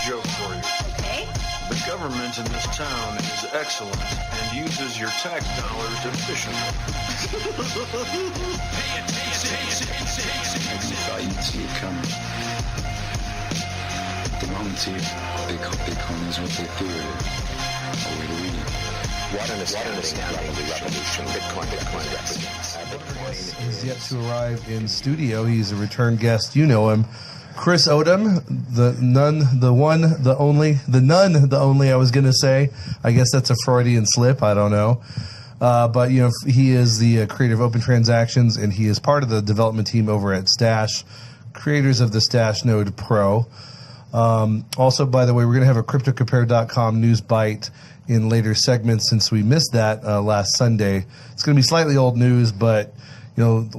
joke for you. Okay. The government in this town is excellent and uses your tax dollars efficiently. I see it coming. The moment Bitcoin is what they fear it is. A way to read it. What an astounding revolution Bitcoin represents. Bitcoin is yet to arrive in studio. He's a return guest. You know him. Chris Odom, the none, the one, the only, the none, the only, I was going to say. I guess that's a Freudian slip. I don't know. But, you know, he is the creator of Open Transactions, and he is part of the development team over at Stash, creators of the Stash Node Pro. Also, by the way, we're going to have a CryptoCompare.com news bite in later segments since we missed that last Sunday. It's going to be slightly old news, but you know,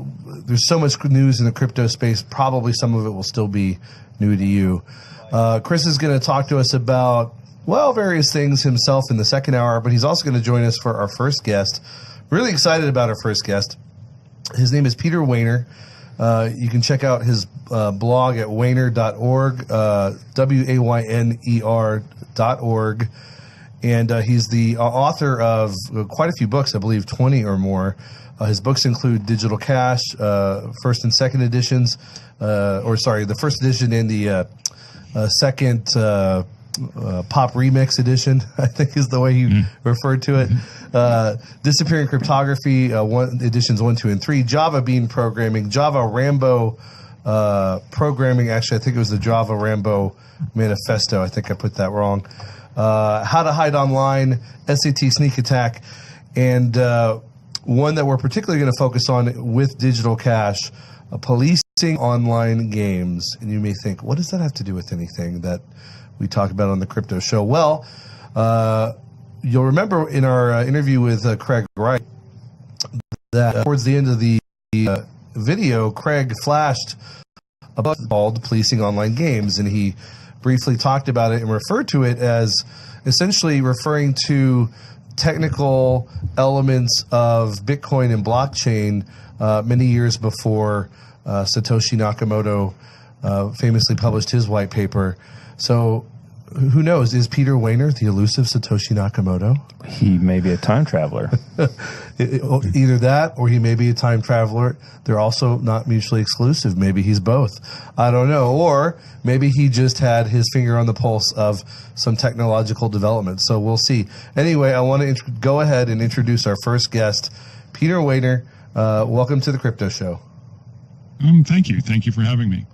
there's so much news in the crypto space. Probably some of it will still be new to you. Chris is going to talk to us about, well, various things himself in the second hour, but he's also going to join us for our first guest. Really excited about our first guest. His name is Peter Wehner. You can check out his blog at wehner.org, WAYNER.org. And he's the author of quite a few books, I believe 20 or more. His books include Digital Cash, first and second editions, the first edition and the second Pop Remix edition, I think is the way he referred to it. Disappearing Cryptography, editions 1, 2, and 3. Java Bean Programming, Java Rambo Programming. Actually, I think it was the Java Rambo Manifesto. I think I put that wrong. How to Hide Online, SAT Sneak Attack, and one that we're particularly going to focus on with Digital Cash, policing online games. And you may think, what does that have to do with anything that we talk about on the Crypto Show? Well, you'll remember in our interview with Craig Wright that towards the end of the video, Craig flashed a button called Policing Online Games, and he briefly talked about it and referred to it as essentially referring to technical elements of Bitcoin and blockchain many years before Satoshi Nakamoto famously published his white paper. So who knows? Is Peter Wehner the elusive Satoshi Nakamoto? He may be a time traveler. Either that or he may be a time traveler. They're also not mutually exclusive. Maybe he's both. I don't know. Or maybe he just had his finger on the pulse of some technological development. So we'll see. Anyway, I want to go ahead and introduce our first guest, Peter Wehner. Welcome to the Crypto Show. Thank you. Thank you for having me.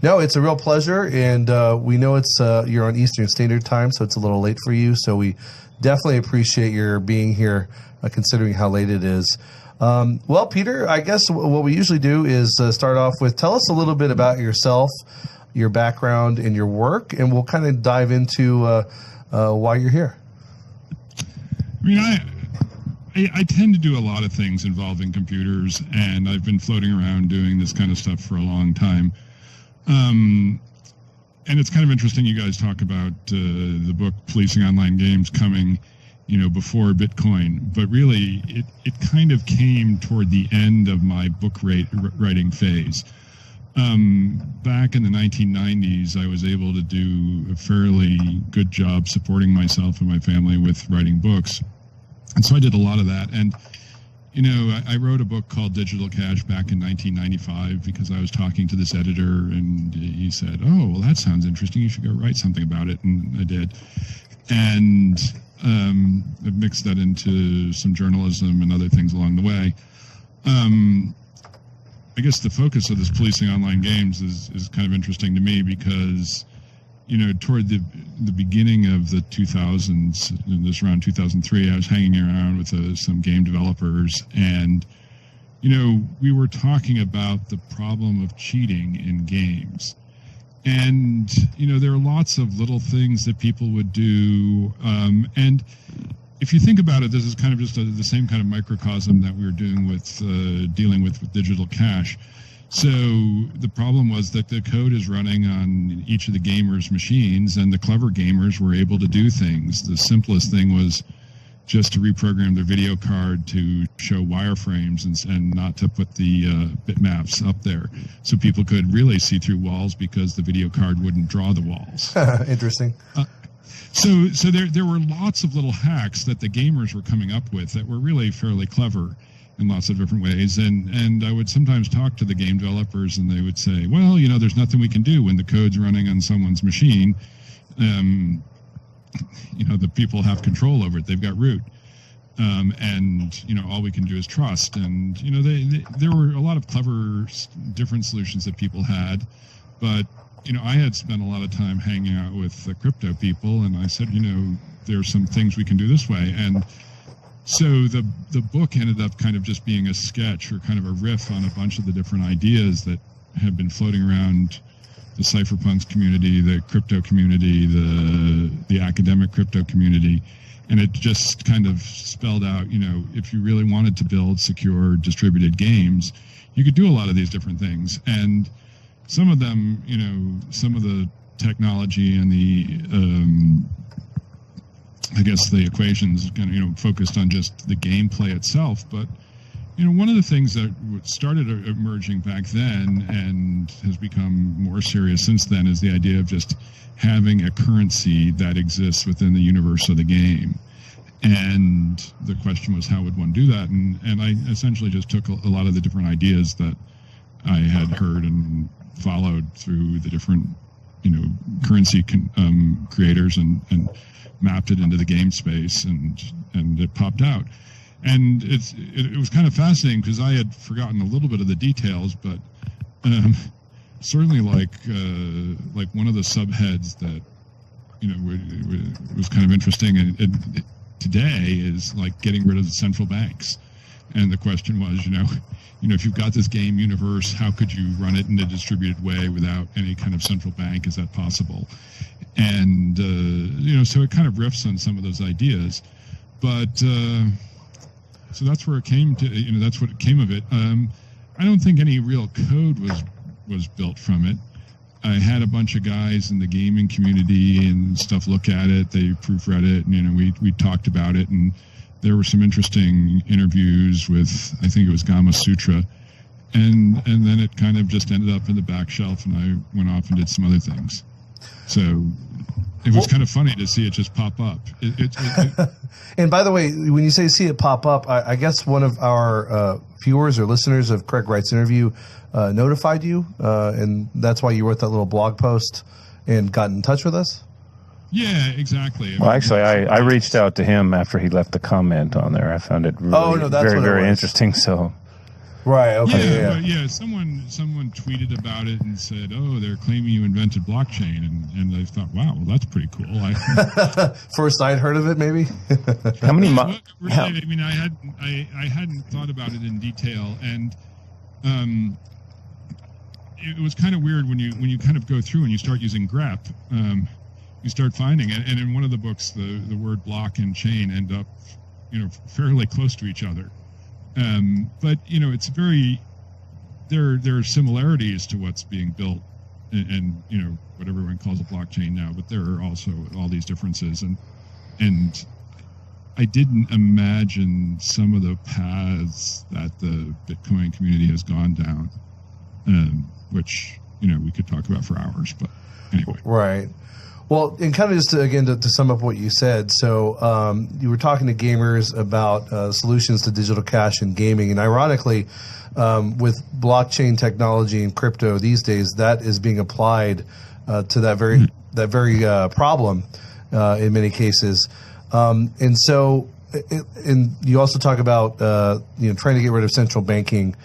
No, it's a real pleasure, and we know it's you're on Eastern Standard Time, so it's a little late for you. So we definitely appreciate your being here, considering how late it is. Well, Peter, I guess what we usually do is start off with tell us a little bit about yourself, your background, and your work, and we'll kind of dive into why you're here. I mean, I tend to do a lot of things involving computers, and I've been floating around doing this kind of stuff for a long time. And it's kind of interesting you guys talk about the book Policing Online Games coming, before Bitcoin. But really, it kind of came toward the end of my book writing phase. Back in the 1990s, I was able to do a fairly good job supporting myself and my family with writing books. And so I did a lot of that. And I wrote a book called Digital Cash back in 1995 because I was talking to this editor and he said, oh, well, that sounds interesting. You should go write something about it. And I did. And I mixed that into some journalism and other things along the way. I guess the focus of this Policing Online Games is kind of interesting to me because, toward the beginning of the 2000s, this around 2003, I was hanging around with some game developers, and, we were talking about the problem of cheating in games. And, there are lots of little things that people would do. And if you think about it, this is kind of just the same kind of microcosm that we were doing with dealing with Digital Cash. So the problem was that the code is running on each of the gamers' machines, and the clever gamers were able to do things. The simplest thing was just to reprogram their video card to show wireframes and not to put the bitmaps up there, so people could really see through walls because the video card wouldn't draw the walls. Interesting. So there were lots of little hacks that the gamers were coming up with that were really fairly clever in lots of different ways. And I would sometimes talk to the game developers, and they would say, well, there's nothing we can do when the code's running on someone's machine. The people have control over it. They've got root. And all we can do is trust. And, there were a lot of clever different solutions that people had. But, I had spent a lot of time hanging out with the crypto people, and I said, there's some things we can do this way. And so the book ended up kind of just being a sketch or kind of a riff on a bunch of the different ideas that have been floating around the cypherpunks community, the crypto community, the academic crypto community. And it just kind of spelled out, if you really wanted to build secure distributed games, you could do a lot of these different things. And some of them, some of the technology and the, I guess the equations kind of, focused on just the gameplay itself. But, one of the things that started emerging back then and has become more serious since then is the idea of just having a currency that exists within the universe of the game. And the question was, how would one do that? And I essentially just took a lot of the different ideas that I had heard and followed through the different, currency creators and mapped it into the game space, and it popped out. And it was kind of fascinating because I had forgotten a little bit of the details, but certainly like one of the subheads that was kind of interesting and today is like getting rid of the central banks. And the question was, if you've got this game universe, how could you run it in a distributed way without any kind of central bank? Is that possible? And so it kind of riffs on some of those ideas, but. So that's where it came to, that's what came of it. I don't think any real code was built from it. I had a bunch of guys in the gaming community and stuff look at it. They proofread it, and we talked about it, and there were some interesting interviews with, I think it was Gama Sutra, and then it kind of just ended up in the back shelf, and I went off and did some other things. So it was kind of funny to see it just pop up. And by the way, when you say see it pop up, I guess one of our viewers or listeners of Craig Wright's interview notified you, and that's why you wrote that little blog post and got in touch with us? Yeah, exactly. Well, actually, I reached out to him after he left the comment on there. I found it really very, very interesting. So. Right. Okay. Yeah. Someone tweeted about it and said, "Oh, they're claiming you invented blockchain," and I thought, "Wow, well, that's pretty cool." First I'd heard of it, maybe. How many? I mean, I hadn't thought about it in detail, and it was kind of weird when you kind of go through and you start using grep. You start finding it, and in one of the books, the word block and chain end up, fairly close to each other. But it's very there are similarities to what's being built, and what everyone calls a blockchain now. But there are also all these differences, and I didn't imagine some of the paths that the Bitcoin community has gone down, which we could talk about for hours. But anyway, right. Well, and kind of just to sum up what you said, so you were talking to gamers about solutions to digital cash in gaming, and ironically, with blockchain technology and crypto these days, that is being applied to that very problem in many cases, and so, and you also talk about trying to get rid of central banking.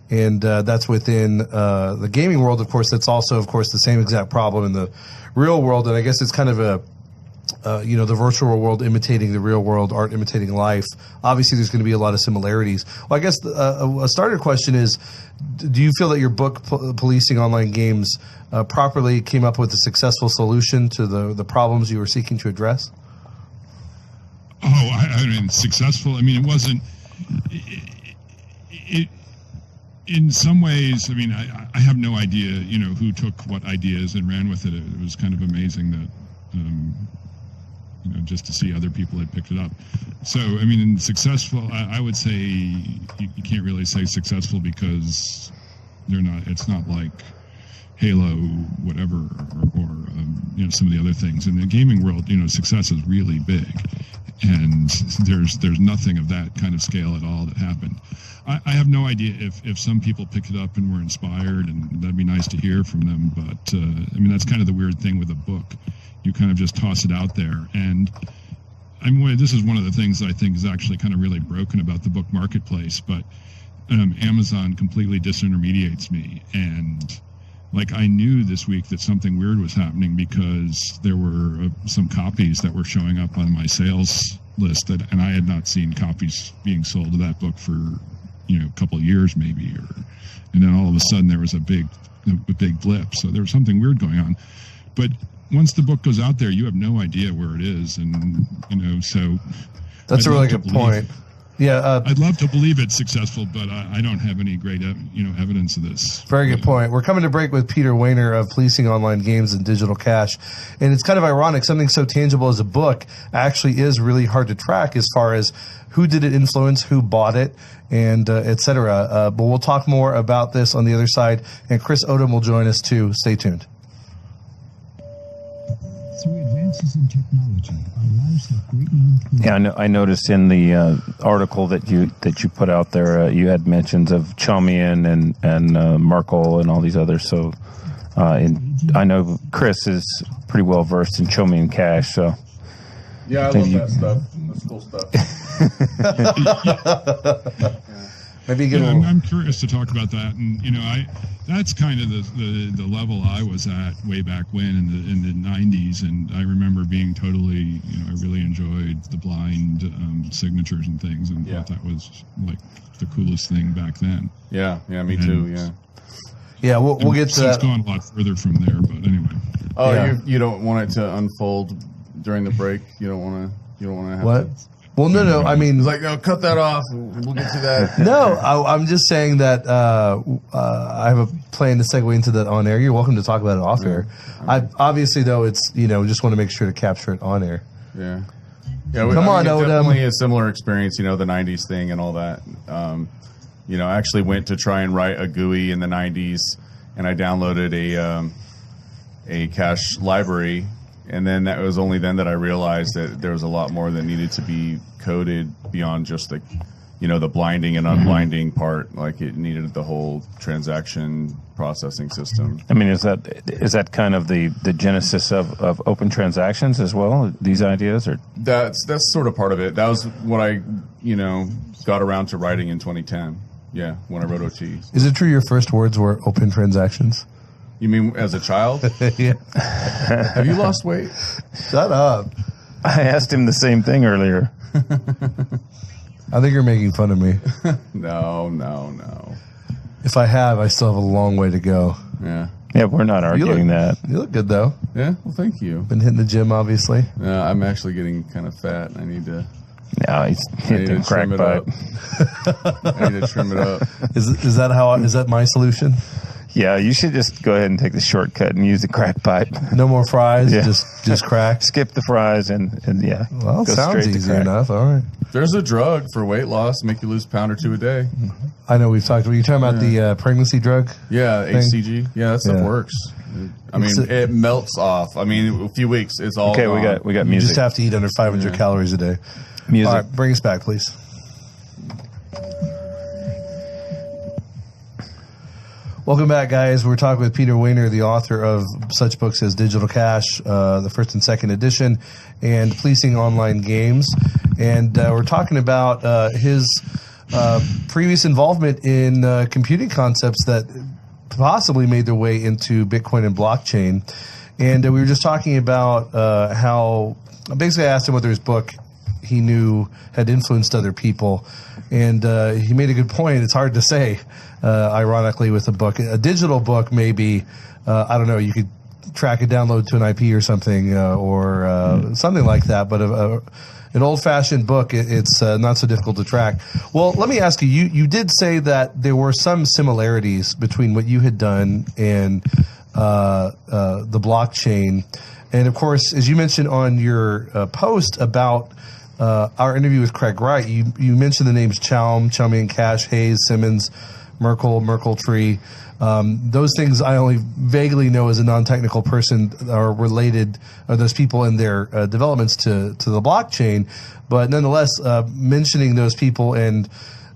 And that's within the gaming world, of course. That's also, of course, the same exact problem in the real world. And I guess it's kind of the virtual world imitating the real world, art imitating life. Obviously, there's going to be a lot of similarities. Well, I guess a starter question is, do you feel that your book, Policing Online Games, properly came up with a successful solution to the problems you were seeking to address? Oh, I mean, successful. I mean, it wasn't... In some ways, I mean, I have no idea, who took what ideas and ran with it. It was kind of amazing that, just to see other people had picked it up. So, I mean, successful, I would say you can't really say successful because it's not like Halo, whatever, or some of the other things. In the gaming world, success is really big, and there's nothing of that kind of scale at all that happened. I have no idea if some people picked it up and were inspired, and that'd be nice to hear from them. But I mean, that's kind of the weird thing with a book. You kind of just toss it out there, and this is one of the things that I think is actually kind of really broken about the book marketplace. But Amazon completely disintermediates me, and I knew this week that something weird was happening because there were some copies that were showing up on my sales list and I had not seen copies being sold of that book for a couple of years maybe, and then all of a sudden there was a big blip. So there was something weird going on. But once the book goes out there, you have no idea where it is, and so that's a really good point. Yeah, I'd love to believe it's successful, but I don't have any great, evidence of this. Very good point. We're coming to break with Peter Weiner of Policing Online Games and Digital Cash, and it's kind of ironic. Something so tangible as a book actually is really hard to track as far as who did it influence, who bought it, and et cetera. But we'll talk more about this on the other side, and Chris Odom will join us too. Stay tuned. Through advances in technology, our lives have greatly improved. Yeah, I noticed in the article that you put out there, you had mentions of Chaumian and Merkel and all these others. So, I know Chris is pretty well versed in Chaumian Cash. So, yeah, I love that stuff. That's cool stuff. Maybe I'm curious to talk about that, and that's kind of the level I was at way back when in the 90s, and I remember being totally, I really enjoyed the blind signatures and things, and thought that was like the coolest thing back then. Yeah, me too. Yeah, we'll get to that. It's gone a lot further from there, but anyway. Oh, yeah. You don't want it to unfold during the break. You don't want to have what? Well, no. I mean, it's no, cut that off. We'll get to that. No, I'm just saying that I have a plan to segue into that on air. You're welcome to talk about it off air. Obviously, though, it's just want to make sure to capture it on air. Yeah. Come on, Odom. Definitely a similar experience. The '90s thing and all that. I actually went to try and write a GUI in the '90s, and I downloaded a cache library. And then that was only then that I realized that there was a lot more that needed to be coded beyond just the blinding and unblinding part. Like it needed the whole transaction processing system. I mean, is that kind of the genesis of open transactions as well? These ideas, or that's sort of part of it. That was what I got around to writing in 2010. Yeah, when I wrote OT. Is it true your first words were open transactions? You mean as a child? Yeah. Have you lost weight? Shut up. I asked him the same thing earlier. I think you're making fun of me. No. If I have, I still have a long way to go. Yeah. Yeah, we're not arguing that. You look good, though. Yeah, well, thank you. Been hitting the gym, obviously. I'm actually getting kind of fat. I need to... No, he's hitting crack pipe. I need to trim it up. Is that my solution? Yeah, you should just go ahead and take the shortcut and use the crack pipe. No more fries, yeah. just crack. Skip the fries and yeah. Well, sounds easy enough. All right. There's a drug for weight loss, make you lose a pound or two a day. I know we've talked. Were you talking about the pregnancy drug? Yeah, thing? HCG. Yeah, that stuff works. I mean, it melts off. I mean, a few weeks, it's all okay. gone. We got music. You just have to eat under 500 calories a day. Music. All right, bring us back, please. Welcome back, guys. We're talking with Peter Weiner, the author of such books as Digital Cash, the first and second edition, and Policing Online Games. And we're talking about his previous involvement in computing concepts that possibly made their way into Bitcoin and blockchain. And we were just talking about how, basically I asked him whether his book he knew had influenced other people. And he made a good point. It's hard to say, ironically, with a book. A digital book, maybe, I don't know, you could track a download to an IP or something, or something like that. But an old-fashioned book, it's not so difficult to track. Well, let me ask you, you did say that there were some similarities between what you had done and the blockchain. And of course, as you mentioned on your post about our interview with Craig Wright, you mentioned the names Chaumian, Cash, Hayes, Simmons, Merkle Tree. Those things I only vaguely know as a non-technical person are related, those people in their developments to the blockchain. But nonetheless, mentioning those people and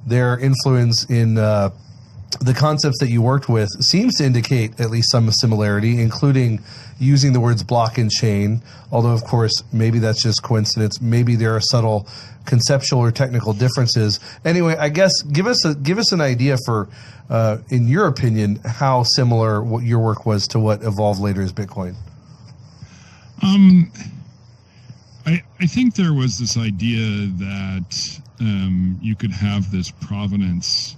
their influence in the concepts that you worked with seems to indicate at least some similarity, including using the words block and chain, although, of course, maybe that's just coincidence. Maybe there are subtle conceptual or technical differences. Anyway, I guess give us an idea for, in your opinion, how similar what your work was to what evolved later as Bitcoin. I think there was this idea that you could have this provenance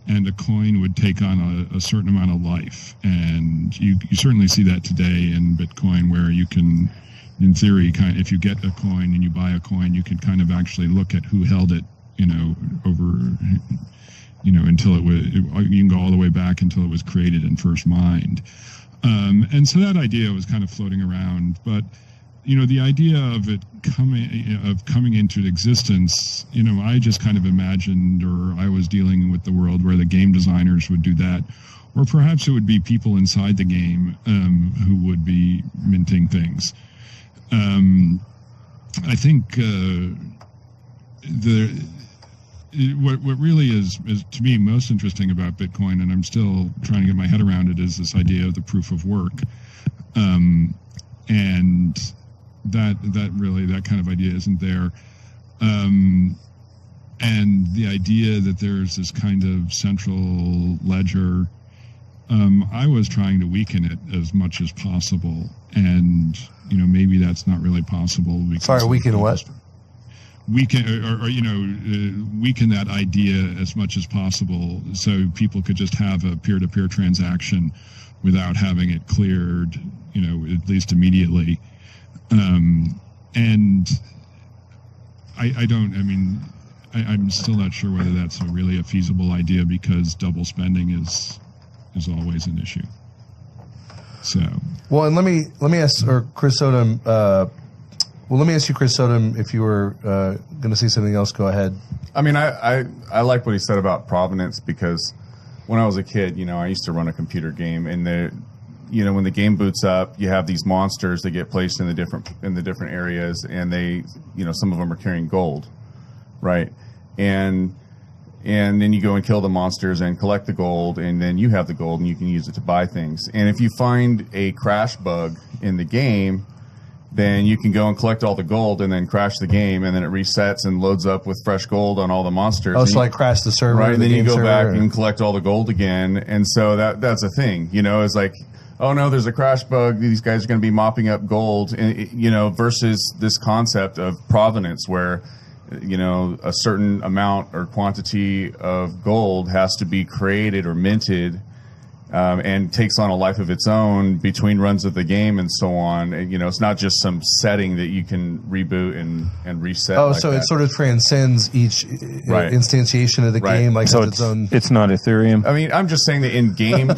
and a coin would take on a certain amount of life. And you certainly see that today in Bitcoin, where you can, in theory, if you get a coin and you buy a coin, you can kind of actually look at who held it, over, until it was, you can go all the way back until it was created and first mined. And so that idea was kind of floating around, but the idea of it coming into existence, I just kind of imagined, or I was dealing with the world where the game designers would do that, or perhaps it would be people inside the game who would be minting things. I think what really is to me most interesting about Bitcoin, and I'm still trying to get my head around it, is this idea of the proof of work, and that kind of idea isn't there. And the idea that there's this kind of central ledger, I was trying to weaken it as much as possible. And, maybe that's not really possible. Sorry, weaken what? Weaken that idea as much as possible so people could just have a peer-to-peer transaction without having it cleared, at least immediately. And I'm still not sure whether that's really a feasible idea, because double spending is always an issue. So, well, and let me ask, or Chris Sodom, let me ask you, Chris Sodom, if you were going to say something else, go ahead. I mean, I like what he said about provenance, because when I was a kid, I used to run a computer game, and when the game boots up, you have these monsters that get placed in the different areas, and they, some of them are carrying gold, right? And then you go and kill the monsters and collect the gold, and then you have the gold and you can use it to buy things. And if you find a crash bug in the game, then you can go and collect all the gold and then crash the game, and then it resets and loads up with fresh gold on all the monsters. Oh, so like crash the server, right? And then you go back and collect all the gold again, and so that's a thing. It's like, oh no, there's a crash bug, these guys are going to be mopping up gold, and versus this concept of provenance, where a certain amount or quantity of gold has to be created or minted, and takes on a life of its own between runs of the game and so on. And, it's not just some setting that you can reboot and reset. Oh, like so that. It sort of transcends each instantiation of the game, like so its own. It's not Ethereum. I mean, I'm just saying that in game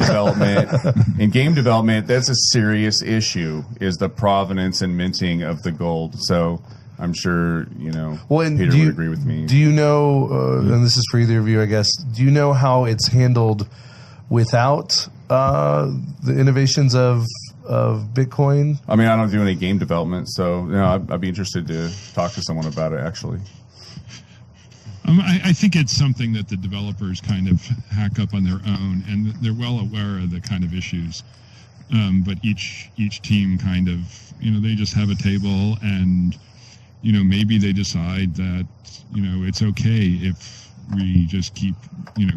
development, that's a serious issue, is the provenance and minting of the gold. So I'm sure, Peter would agree with me. Do you know, and this is for either of you, I guess, do you know how it's handled without the innovations of Bitcoin? I mean, I don't do any game development, so I'd be interested to talk to someone about it, actually. I think it's something that the developers kind of hack up on their own, and they're well aware of the kind of issues. But each team kind of, they just have a table, and maybe they decide that it's okay if we just keep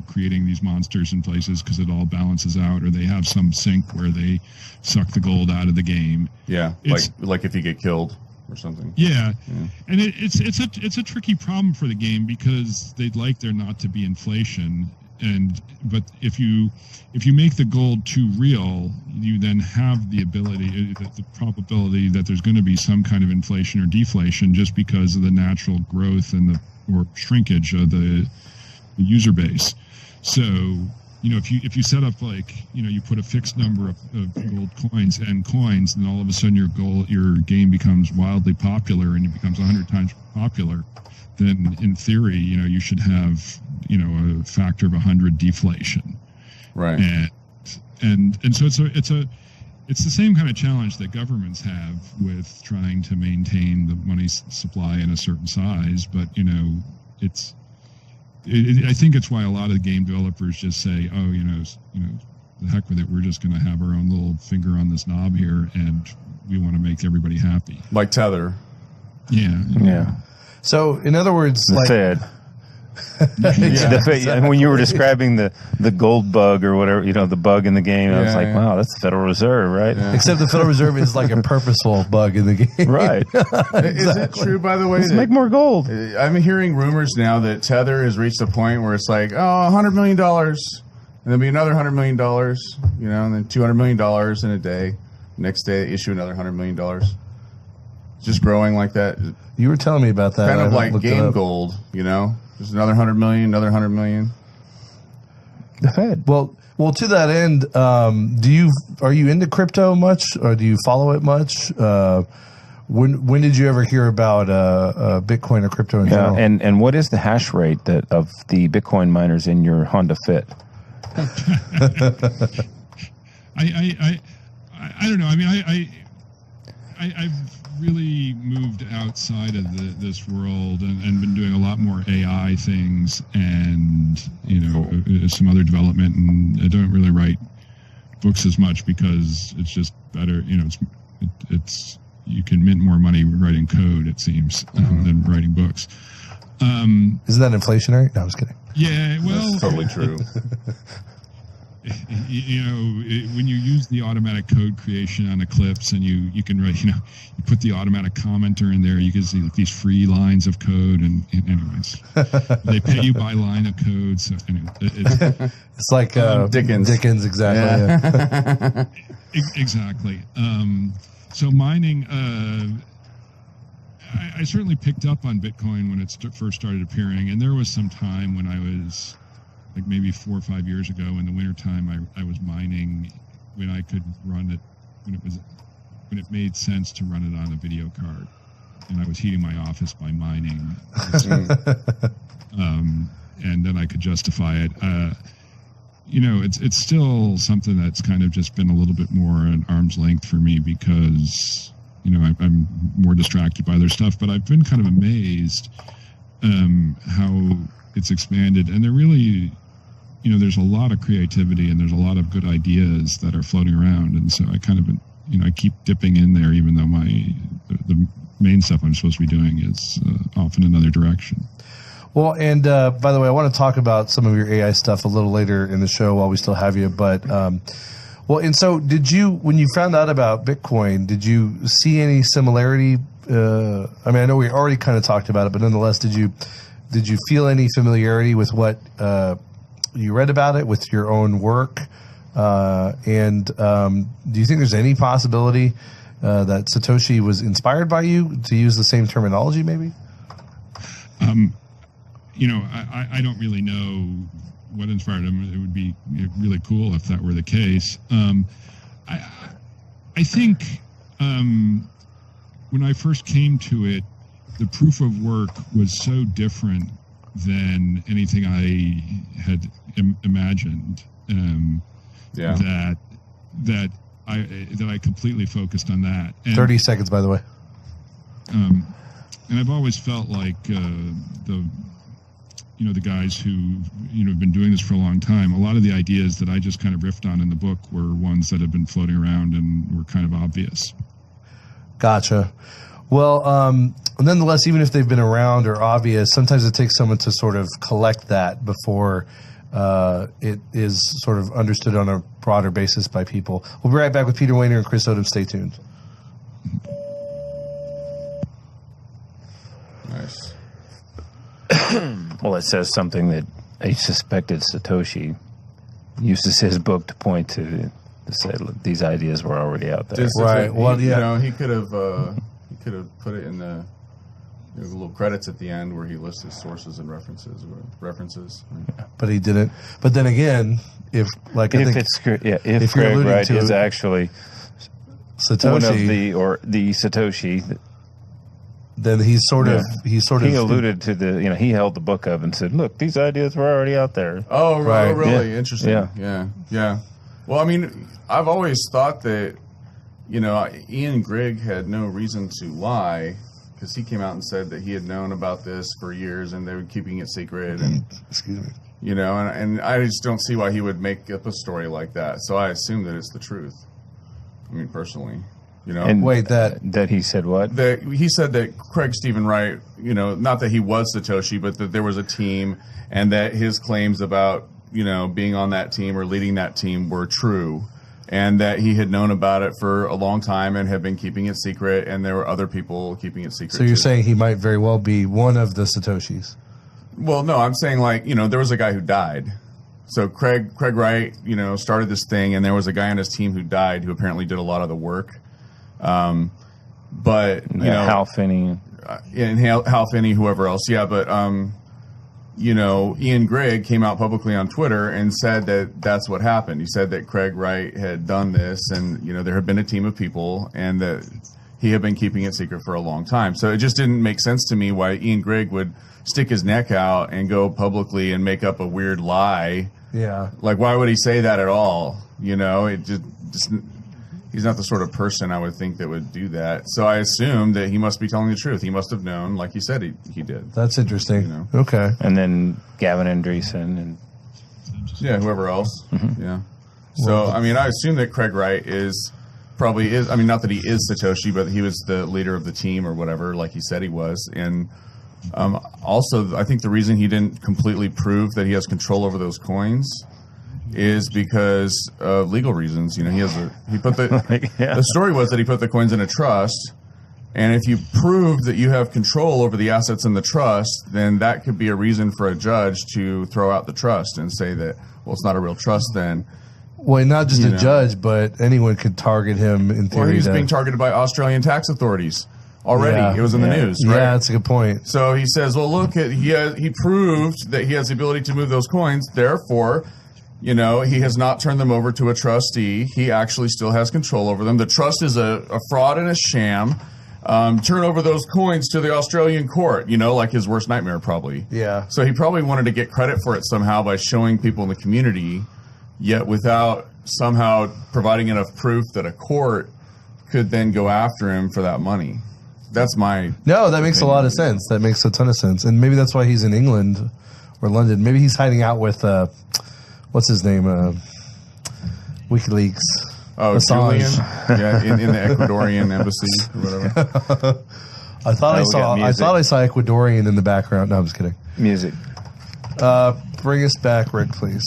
creating these monsters in places because it all balances out, or they have some sink where they suck the gold out of the game. Yeah, like if you get killed or something. Yeah. And it's a tricky problem for the game, because they'd like there not to be inflation, but if you make the gold too real, you then have the probability that there's going to be some kind of inflation or deflation, just because of the natural growth and or shrinkage of the user base. So if you set up like, you put a fixed number of gold coins and coins, and all of a sudden your game becomes wildly popular and it becomes 100 times popular, then in theory, you should have, a factor of 100 deflation. Right. And so it's the same kind of challenge that governments have with trying to maintain the money supply in a certain size. But, I think it's why a lot of game developers just say, oh, the heck with it. We're just going to have our own little finger on this knob here, and we want to make everybody happy. Like Tether. Yeah. Yeah. So, in other words, The Fed. Exactly. When you were describing the gold bug or whatever, the bug in the game, I was like, wow, that's the Federal Reserve, right? Yeah. Except the Federal Reserve is like a purposeful bug in the game. Right. Is it true, by the way? Let's make more gold. I'm hearing rumors now that Tether has reached a point where it's like, $100 million, and there'll be another $100 million, and then $200 million in a day. Next day, they issue another $100 million. It's just growing like that. You were telling me about that. Kind of I like looked it game up. gold, There's another 100 million, another 100 million. The Fed. Well, to that end, are you into crypto much, or do you follow it much? When did you ever hear about Bitcoin or crypto in general? And what is the hash rate of the Bitcoin miners in your Honda Fit? I don't know. I mean, I've really moved outside of this world and been doing a lot more AI things and some other development, and I don't really write books as much because it's just better. It's you can mint more money writing code, it seems, than writing books. Isn't that inflationary? No, I was kidding. Yeah, well, That's totally true. When you use the automatic code creation on Eclipse, and you can write, you put the automatic commenter in there, you can see these free lines of code, and anyways, they pay you by line of code. So anyway, It's like Dickens. Dickens, exactly. Yeah. Exactly. So mining, I certainly picked up on Bitcoin when it first started appearing, and there was some time when I was like maybe 4 or 5 years ago in the wintertime, I was mining when I could run it, when it made sense to run it on a video card, and I was heating my office by mining. And then I could justify it. It's still something that's kind of just been a little bit more at arm's length for me because, I'm more distracted by other stuff, but I've been kind of amazed how it's expanded, and there really, there's a lot of creativity and there's a lot of good ideas that are floating around, and so I kind of, I keep dipping in there, even though the main stuff I'm supposed to be doing is off in another direction. Well, and by the way, I want to talk about some of your AI stuff a little later in the show while we still have you. But and so when you found out about Bitcoin, did you see any similarity? I know we already kind of talked about it, but nonetheless, did you feel any familiarity with what you read about it with your own work? And do you think there's any possibility that Satoshi was inspired by you to use the same terminology, maybe? I don't really know what inspired him. It would be really cool if that were the case. I think when I first came to it, the proof of work was so different than anything I had imagined. That I completely focused on that. And, 30 seconds, by the way. And I've always felt like the guys who have been doing this for a long time, a lot of the ideas that I just kind of riffed on in the book were ones that have been floating around and were kind of obvious. Gotcha. Well, nonetheless, even if they've been around or obvious, sometimes it takes someone to sort of collect that before it is sort of understood on a broader basis by people. We'll be right back with Peter Wehner and Chris Odom. Stay tuned. Nice. Well, it says something that a suspected Satoshi uses his book to point to say, look, these ideas were already out there. Right. Well, he could have put it in There's little credits at the end where he lists his sources and references. But he didn't. But then again, if Craig alluding Wright to is it- actually Satoshi, one of the Satoshi, then he alluded to he held the book up and said, "Look, these ideas were already out there." Oh, Right. really? Yeah. Interesting. Yeah. Well, I mean, I've always thought that, Ian Grigg had no reason to lie, because he came out and said that he had known about this for years and they were keeping it secret. And, excuse me. and I just don't see why he would make up a story like that. So I assume that it's the truth. I mean, personally, And Wait, that he said what? that he said that Craig Stephen Wright, not that he was Satoshi, but that there was a team, and that his claims about, being on that team or leading that team were true, and that he had known about it for a long time and had been keeping it secret, and there were other people keeping it secret. so you're too. saying he might very well be one of the Satoshis. Well, no, I'm saying there was a guy who died. So Craig Wright, started this thing, and there was a guy on his team who died who apparently did a lot of the work. But Hal Finney. and Hal Finney, whoever else, yeah. But Ian Grigg came out publicly on Twitter and said that that's what happened. He said that Craig Wright had done this, and there had been a team of people, and that he had been keeping it secret for a long time. So it just didn't make sense to me why Ian Grigg would stick his neck out and go publicly and make up a weird lie. Yeah. Like, why would he say that at all? It just he's not the sort of person I would think that would do that. So I assume that he must be telling the truth. He must have known, like he said he did. That's interesting. Okay. And then Gavin Andreessen and Yeah, whoever else. Yeah. So, I mean, I assume that Craig Wright probably is, I mean, not that he is Satoshi, but he was the leader of the team or whatever, like he said he was. And also, I think the reason he didn't completely prove that he has control over those coins is because of legal reasons. He put the story was that he put the coins in a trust, and if you prove that you have control over the assets in the trust, then that could be a reason for a judge to throw out the trust and say that, well, it's not a real trust then. Well, not just a judge, but anyone could target him in theory. Well, he's being targeted by Australian tax authorities already. Yeah. It was in the news, right? Yeah, that's a good point. So he says, well, look, he proved that he has the ability to move those coins. Therefore, he has not turned them over to a trustee. He actually still has control over them. The trust is a fraud and a sham. Turn over those coins to the Australian court, like his worst nightmare probably. Yeah. So he probably wanted to get credit for it somehow by showing people in the community, yet without somehow providing enough proof that a court could then go after him for that money. That's my No, that makes a lot of sense. That makes a ton of sense. And maybe that's why he's in England or London. Maybe he's hiding out with, what's his name? WikiLeaks. Oh, Assange. Julian? Yeah, in the Ecuadorian embassy or whatever. I thought I saw Ecuadorian in the background. No, I'm just kidding. music. Bring us back, Rick, please.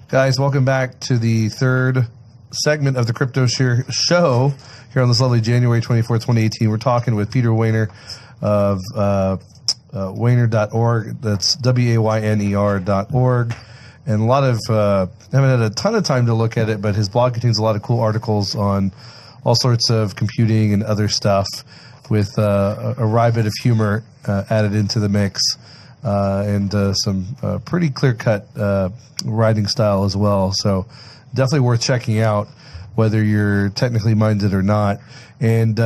Guys, welcome back to the third segment of the Crypto Show here on this lovely January 24th, 2018. We're talking with Peter Wehner of Wehner.org. That's WAYNER.org. And a lot of, I haven't had a ton of time to look at it, but his blog contains a lot of cool articles on all sorts of computing and other stuff with a wry bit of humor added into the mix. And some pretty clear-cut writing style as well. So definitely worth checking out, whether you're technically minded or not. And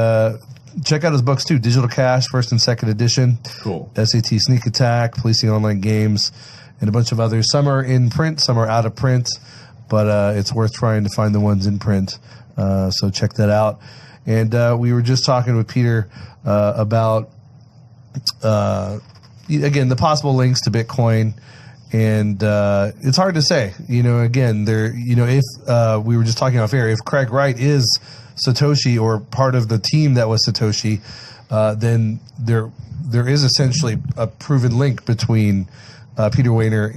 check out his books, too. Digital Cash, first and second edition. Cool. SAT Sneak Attack, Policing Online Games, and a bunch of others. Some are in print, some are out of print. But it's worth trying to find the ones in print. So check that out. And we were just talking with Peter about... again, the possible links to Bitcoin, and it's hard to say. Again, if we were just talking off air, if Craig Wright is Satoshi or part of the team that was Satoshi, then there is essentially a proven link between Peter Wehner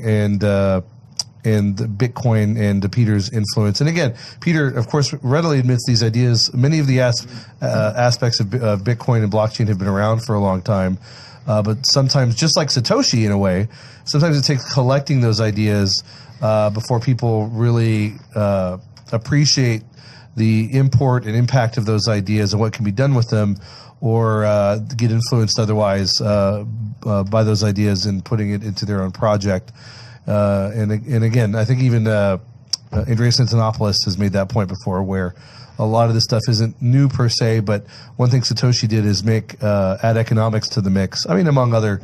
and Bitcoin and Peter's influence. And again, Peter, of course, readily admits these ideas. Many of the aspects of Bitcoin and blockchain have been around for a long time. But sometimes, just like Satoshi in a way, sometimes it takes collecting those ideas before people really appreciate the import and impact of those ideas and what can be done with them, or get influenced otherwise by those ideas and putting it into their own project. And again, I think even Andreas Antonopoulos has made that point before, where a lot of this stuff isn't new per se, but one thing Satoshi did is add economics to the mix. I mean, among other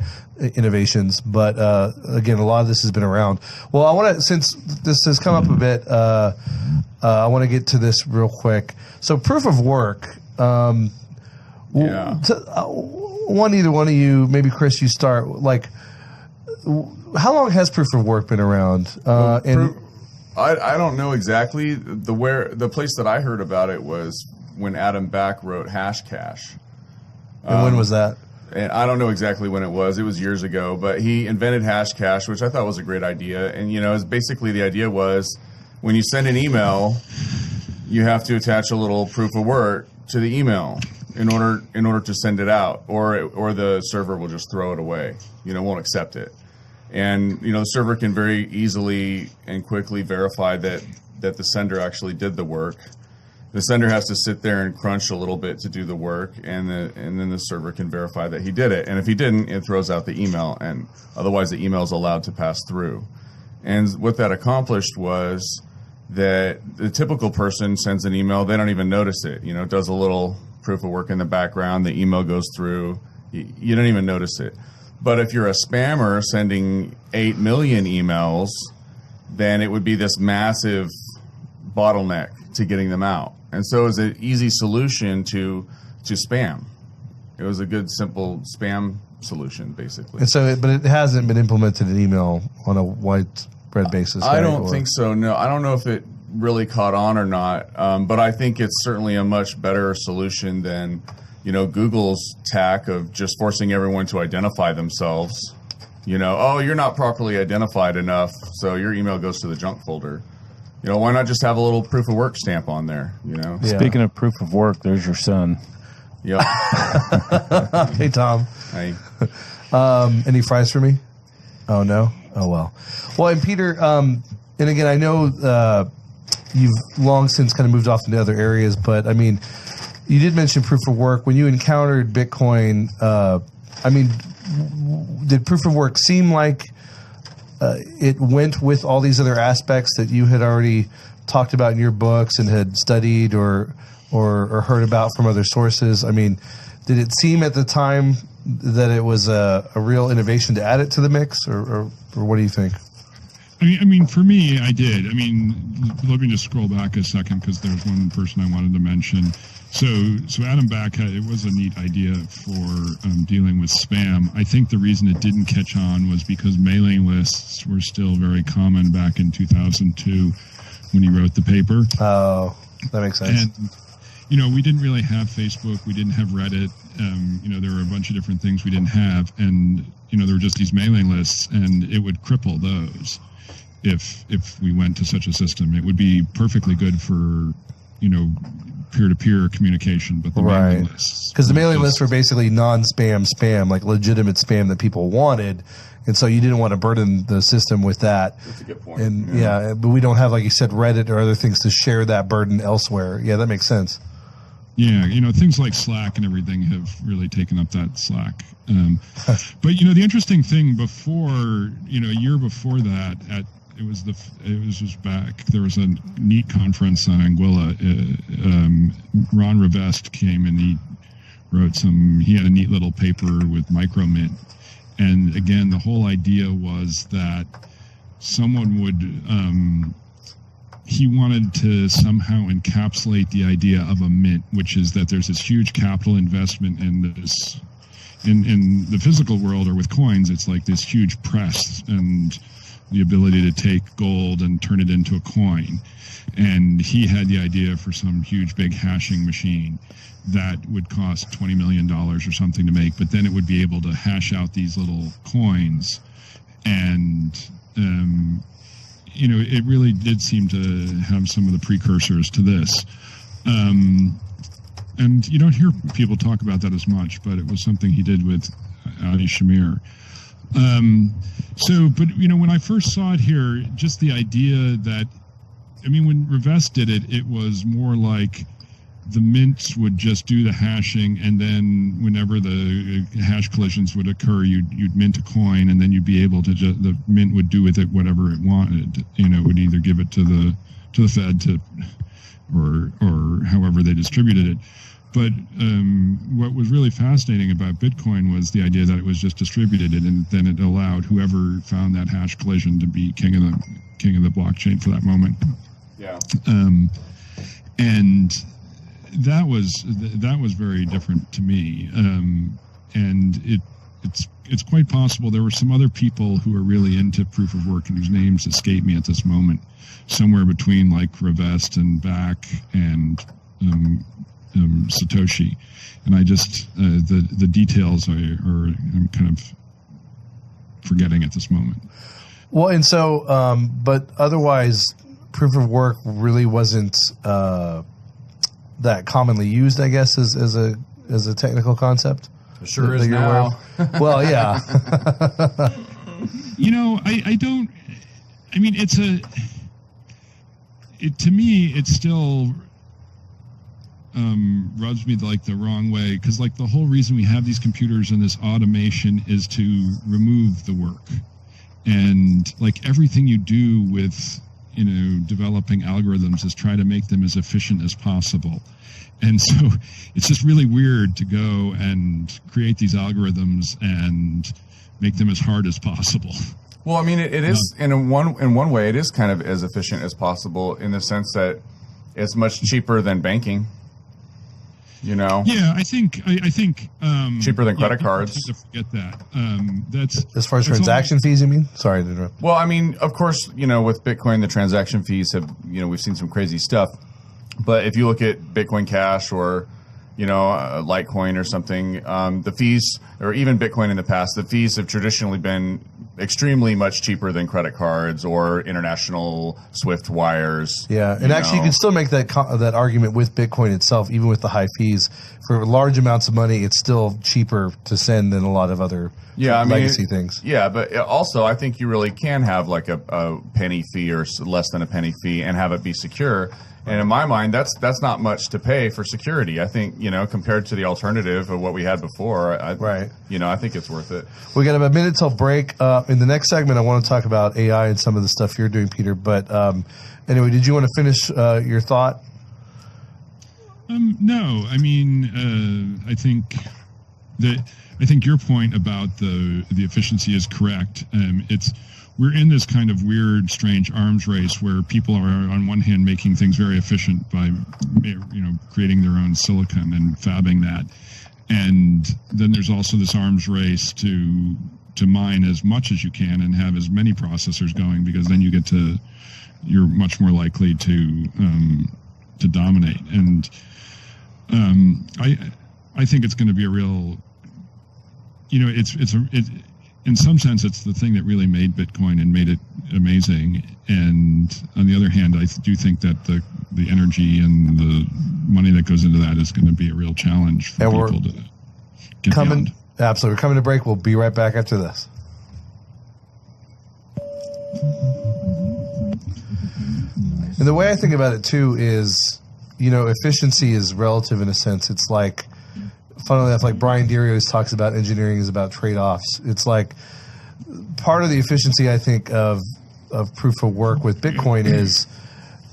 innovations, but again, a lot of this has been around. Well, I want to, since this has come up a bit, I want to get to this real quick. So, proof of work. Either one of you, maybe Chris, you start. Like, how long has proof of work been around? I don't know exactly. The place that I heard about it was when Adam Back wrote Hashcash. And when was that? And I don't know exactly when it was. It was years ago, but he invented Hashcash, which I thought was a great idea. And basically the idea was when you send an email, you have to attach a little proof of work to the email in order to send it out, or the server will just throw it away. Won't accept it. And the server can very easily and quickly verify that the sender actually did the work. The sender has to sit there and crunch a little bit to do the work, and then the server can verify that he did it. And if he didn't, it throws out the email, and otherwise the email is allowed to pass through. And what that accomplished was that the typical person sends an email, they don't even notice it. It does a little proof of work in the background, the email goes through, you don't even notice it. But if you're a spammer sending 8 million emails, then it would be this massive bottleneck to getting them out. And so it was an easy solution to spam. It was a good, simple spam solution, basically. And so, but it hasn't been implemented in email on a widespread basis. I don't think so. No, I don't know if it really caught on or not. But I think it's certainly a much better solution than Google's tack of just forcing everyone to identify themselves. Oh, you're not properly identified enough, so your email goes to the junk folder. Why not just have a little proof of work stamp on there? Yeah. Speaking of proof of work, there's your son. Yep. Hey, Tom. Hey. Any fries for me? Oh, no? Oh, well. Well, and Peter, and again, I know you've long since kind of moved off into other areas, but I mean, you did mention proof of work. When you encountered Bitcoin, did proof of work seem like it went with all these other aspects that you had already talked about in your books and had studied or heard about from other sources? I mean, did it seem at the time that it was a real innovation to add it to the mix, or what do you think? I mean, for me, I did. I mean, let me just scroll back a second because there's one person I wanted to mention. So Adam Back it was a neat idea for dealing with spam. I think the reason it didn't catch on was because mailing lists were still very common back in 2002 when he wrote the paper. Oh, that makes sense. And, we didn't really have Facebook. We didn't have Reddit. There were a bunch of different things we didn't have. And, there were just these mailing lists, and it would cripple those if we went to such a system. It would be perfectly good for, peer-to-peer communication, but the mailing lists. Because the mailing lists were basically spam, like legitimate spam that people wanted. And so you didn't want to burden the system with that. That's a good point. And but we don't have, like you said, Reddit or other things to share that burden elsewhere. Yeah, that makes sense. Yeah, things like Slack and everything have really taken up that slack. But the interesting thing before, a year before that, it was just back. There was a neat conference on Anguilla. Ron Rivest came and he wrote he had a neat little paper with Micromint. And again, the whole idea was that someone would, he wanted to somehow encapsulate the idea of a mint, which is that there's this huge capital investment in this, in the physical world or with coins, it's like this huge press and the ability to take gold and turn it into a coin. And he had the idea for some huge big hashing machine that would cost $20 million or something to make, but then it would be able to hash out these little coins. And, it really did seem to have some of the precursors to this. And you don't hear people talk about that as much, but it was something he did with Adi Shamir. But when I first saw it here, just the idea that, when Revest did it, it was more like the mints would just do the hashing, and then whenever the hash collisions would occur, you'd mint a coin, and then you'd be able to the mint would do with it whatever it wanted. It would either give it to the Fed or however they distributed it. But what was really fascinating about Bitcoin was the idea that it was just distributed, and then it allowed whoever found that hash collision to be king of the blockchain for that moment. Yeah. And that was very different to me. And it's quite possible there were some other people who are really into proof of work and whose names escape me at this moment, somewhere between like Revest and Back and Satoshi, and I just the details I'm kind of forgetting at this moment. Well, and so, but otherwise, proof of work really wasn't that commonly used, I guess, as a technical concept. It sure is now. Well, yeah. I don't. To me, it's still. Rubs me like the wrong way, because like the whole reason we have these computers and this automation is to remove the work, and like everything you do with developing algorithms is try to make them as efficient as possible. And so it's just really weird to go and create these algorithms and make them as hard as possible. Well, it is in one way it is kind of as efficient as possible in the sense that it's much cheaper than banking. Yeah, I think cheaper than credit cards. To forget that. That's as far as transaction fees, you mean? Sorry to interrupt. Well, of course, with Bitcoin, the transaction fees have, we've seen some crazy stuff. But if you look at Bitcoin Cash or, Litecoin or something, the fees, or even Bitcoin in the past, the fees have traditionally been extremely much cheaper than credit cards or international SWIFT wires. Yeah, and actually you can still make that argument with Bitcoin itself, even with the high fees. For large amounts of money, it's still cheaper to send than a lot of other legacy things. Yeah, but also I think you really can have like a penny fee or less than a penny fee and have it be secure. And in my mind, that's not much to pay for security. I think, compared to the alternative of what we had before, I think it's worth it. We got about a minute till break. In the next segment, I want to talk about AI and some of the stuff you're doing, Peter. But anyway, did you want to finish your thought? No, I think your point about the efficiency is correct. We're in this kind of weird, strange arms race where people are, on one hand, making things very efficient by, creating their own silicon and fabbing that, and then there's also this arms race to mine as much as you can and have as many processors going, because then you're much more likely to dominate. And I think it's going to be a real, in some sense, it's the thing that really made Bitcoin and made it amazing. And on the other hand, I do think that the energy and the money that goes into that is going to be a real challenge for people to get beyond. Absolutely. We're coming to break. We'll be right back after this. And the way I think about it, too, is, efficiency is relative in a sense. It's like, funnily enough, like Brian Deere always talks about engineering is about trade-offs. It's like part of the efficiency, I think, of proof of work with Bitcoin is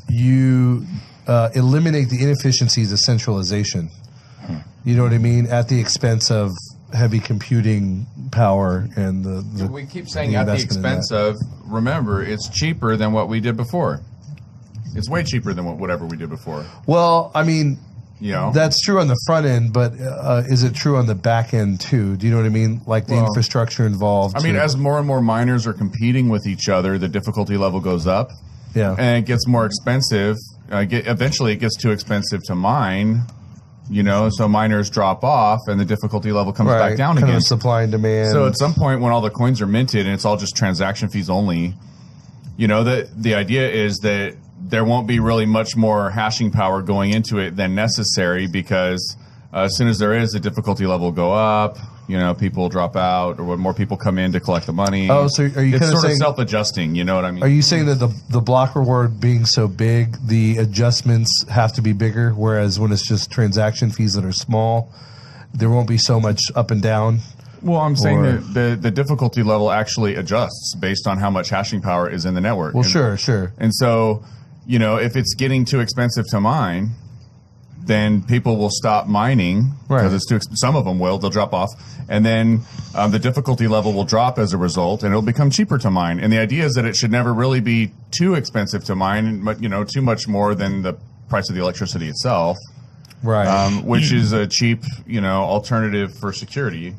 you eliminate the inefficiencies of centralization. You know what I mean? At the expense of heavy computing power and the we keep saying at the expense of. Remember, it's cheaper than what we did before. It's way cheaper than whatever we did before. Well, that's true on the front end, but is it true on the back end too? Do you know what I mean? Like the infrastructure involved. As more and more miners are competing with each other, the difficulty level goes up. Yeah, and it gets more expensive. Eventually, it gets too expensive to mine. So miners drop off, and the difficulty level comes back down again. Kind of supply and demand. So at some point, when all the coins are minted and it's all just transaction fees only, the idea is that there won't be really much more hashing power going into it than necessary, because as soon as there is, the difficulty level will go up. You know, people drop out, or when more people come in to collect the money. Oh, so are you it's kind of sort saying of self-adjusting? You know what I mean? Are you saying that the block reward being so big, the adjustments have to be bigger, whereas when it's just transaction fees that are small, there won't be so much up and down? Well, I'm saying that the difficulty level actually adjusts based on how much hashing power is in the network. Well, sure. And so, you know, if it's getting too expensive to mine, then people will stop mining because it's too. Some of them will. They'll drop off, and then the difficulty level will drop as a result, and it'll become cheaper to mine. And the idea is that it should never really be too expensive to mine, but you know, too much more than the price of the electricity itself, right? Which is a cheap, you know, alternative for security.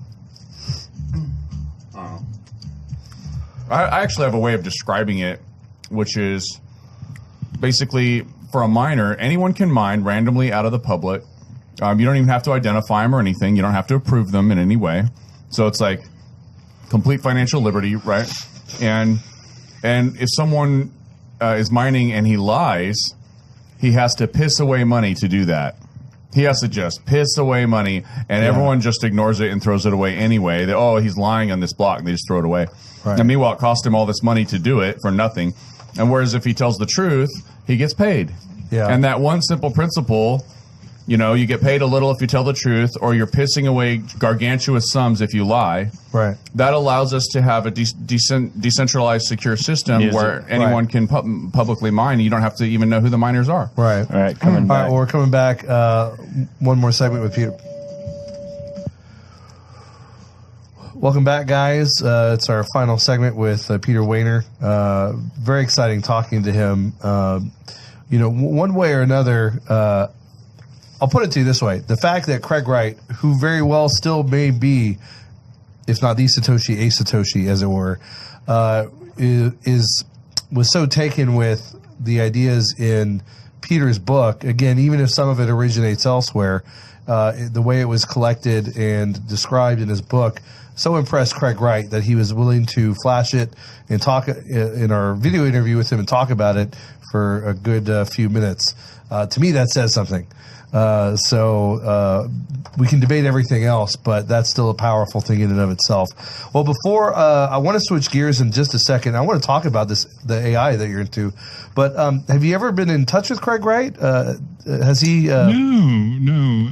I actually have a way of describing it, which is basically for a miner, anyone can mine randomly out of the public. You don't even have to identify them or anything. You don't have to approve them in any way. So it's like complete financial liberty, right? And if someone is mining and he lies, he has to piss away money to do that. He has to just piss away money, and everyone just ignores it and throws it away anyway. He's lying on this block, and they just throw it away. Right. And meanwhile, it cost him all this money to do it for nothing. And whereas if he tells the truth, he gets paid. Yeah. And that one simple principle, you know, you get paid a little if you tell the truth, or you're pissing away gargantuous sums if you lie. Right. That allows us to have a decentralized, secure system where anyone can publicly mine, and you don't have to even know who the miners are. Right. All right, coming back. All right, well, we're coming back. One more segment with Peter. Welcome back, guys. It's our final segment with Peter Wehner. Very exciting talking to him. You know, one way or another, I'll put it to you this way. The fact that Craig Wright, who very well still may be, if not the Satoshi, a Satoshi, as it were, was so taken with the ideas in Peter's book, again, even if some of it originates elsewhere, the way it was collected and described in his book so impressed Craig Wright that he was willing to flash it and talk in our video interview with him and talk about it for a good few minutes. To me, that says something. So we can debate everything else, but that's still a powerful thing in and of itself. Well, before I want to switch gears in just a second, I want to talk about the AI that you're into. But have you ever been in touch with Craig Wright? Has he? No.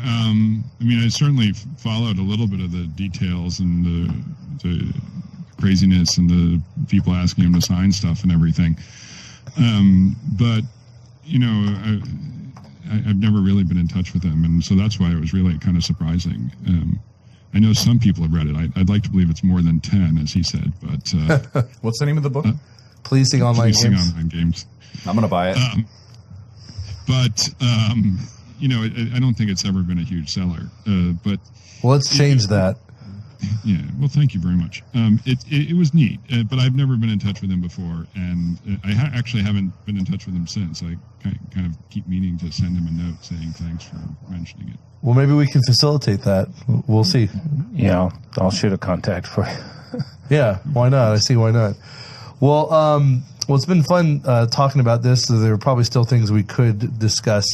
I mean, I certainly followed a little bit of the details and the craziness and the people asking him to sign stuff and everything. But you know, I've never really been in touch with him, and so that's why it was really kind of surprising. I know some people have read it. I'd like to believe it's more than 10, as he said. But what's the name of the book? Pleasing Online Games. I'm going to buy it. But you know, I don't think it's ever been a huge seller. But let's change that. Yeah. Well, thank you very much. It was neat, but I've never been in touch with him before, and I actually haven't been in touch with him since. I kind of keep meaning to send him a note saying thanks for mentioning it. Well, maybe we can facilitate that. We'll see. Yeah, I'll shoot a contact for you. Yeah, why not? I see why not. Well, it's been fun talking about this. So there are probably still things we could discuss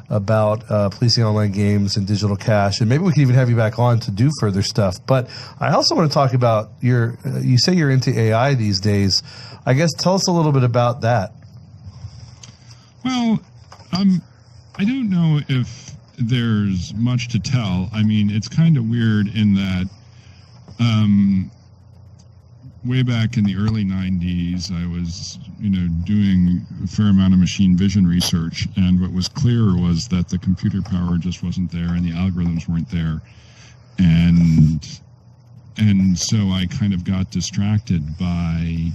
about policing online games and digital cash, and maybe we can even have you back on to do further stuff. But I also want to talk about you say you're into AI these days. I guess tell us a little bit about that. Well, I don't know if there's much to tell. I mean, it's kind of weird in that way back in the early 90s, I was, doing a fair amount of machine vision research, and what was clear was that the computer power just wasn't there and the algorithms weren't there. And so I kind of got distracted by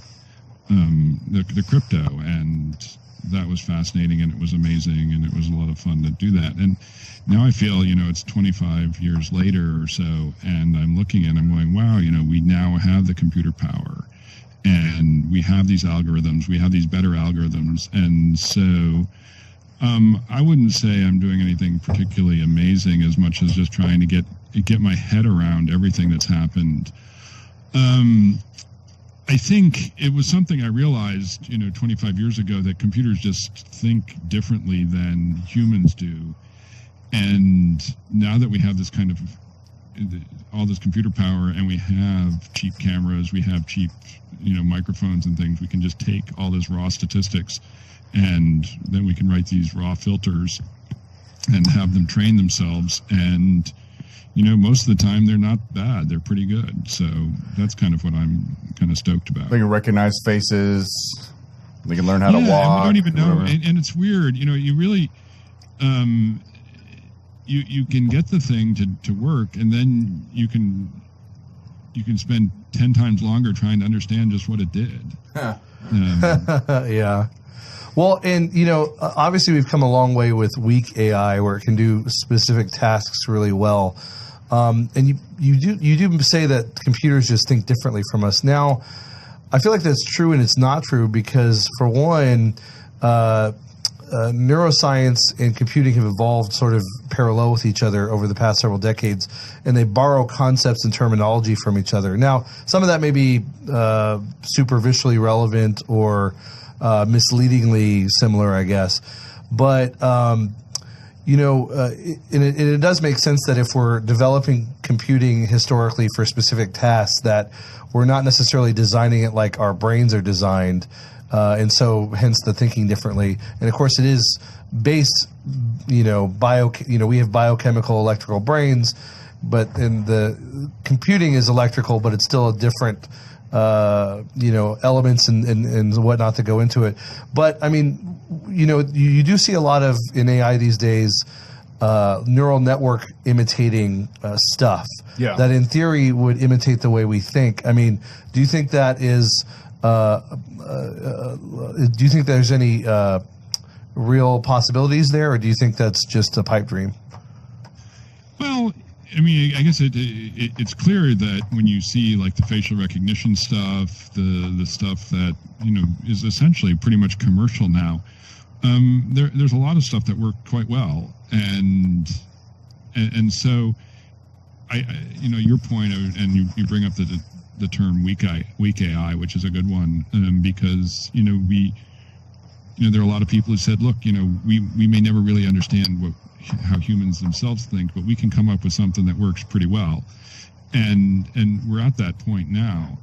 the crypto, and that was fascinating, and it was amazing, and it was a lot of fun to do that. And now I feel, it's 25 years later or so, and I'm looking and I'm going, wow, we now have the computer power, and we have these algorithms, we have these better algorithms. And so I wouldn't say I'm doing anything particularly amazing as much as just trying to get my head around everything that's happened. I think it was something I realized, 25 years ago, that computers just think differently than humans do. And now that we have this kind of all this computer power, and we have cheap cameras, we have cheap, microphones and things. We can just take all this raw statistics, and then we can write these raw filters and have them train themselves. And most of the time they're not bad; they're pretty good. So that's kind of what I'm kind of stoked about. They can recognize faces. They can learn how to walk. And we don't even know, and it's weird. You really. You can get the thing to work, and then you can spend 10 times longer trying to understand just what it did. Yeah. Well, and obviously we've come a long way with weak AI, where it can do specific tasks really well. And you do say that computers just think differently from us. Now, I feel like that's true, and it's not true, because for one, neuroscience and computing have evolved sort of parallel with each other over the past several decades, and they borrow concepts and terminology from each other. Now, some of that may be superficially relevant or misleadingly similar, I guess. But, it does make sense that if we're developing computing historically for specific tasks, that we're not necessarily designing it like our brains are designed. And so hence the thinking differently. And of course it is based, we have biochemical electrical brains, but in the computing is electrical, but it's still a different, elements and whatnot that go into it. But I mean, you do see a lot of in AI these days, neural network imitating stuff that in theory would imitate the way we think. I mean, do you think that is, do you think there's any real possibilities there, or do you think that's just a pipe dream? Well, I mean, I guess it's clear that when you see like the facial recognition stuff, the stuff that is essentially pretty much commercial now, there's a lot of stuff that worked quite well, and so your point of, and you bring up the term weak AI, which is a good one, because there are a lot of people who said, look, we may never really understand how humans themselves think, but we can come up with something that works pretty well, and we're at that point now.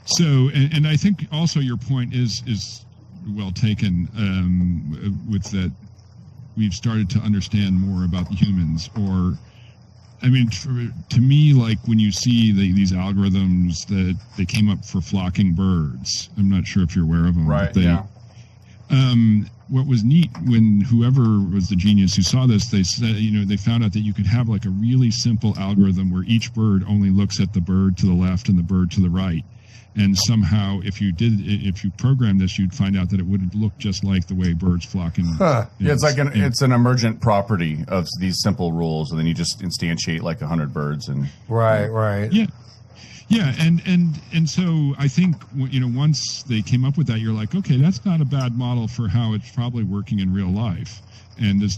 So I think also your point is well taken, with that we've started to understand more about humans, or I mean, to me, like when you see these algorithms that they came up for flocking birds, I'm not sure if you're aware of them. Right, yeah. What was neat when whoever was the genius who saw this, they said, they found out that you could have like a really simple algorithm where each bird only looks at the bird to the left and the bird to the right. And somehow, if you program this, you'd find out that it would look just like the way birds flock. Yeah, it's like it's an emergent property of these simple rules, and then you just instantiate like 100 birds. And right. Yeah, and so I think once they came up with that, you're like, okay, that's not a bad model for how it's probably working in real life. And this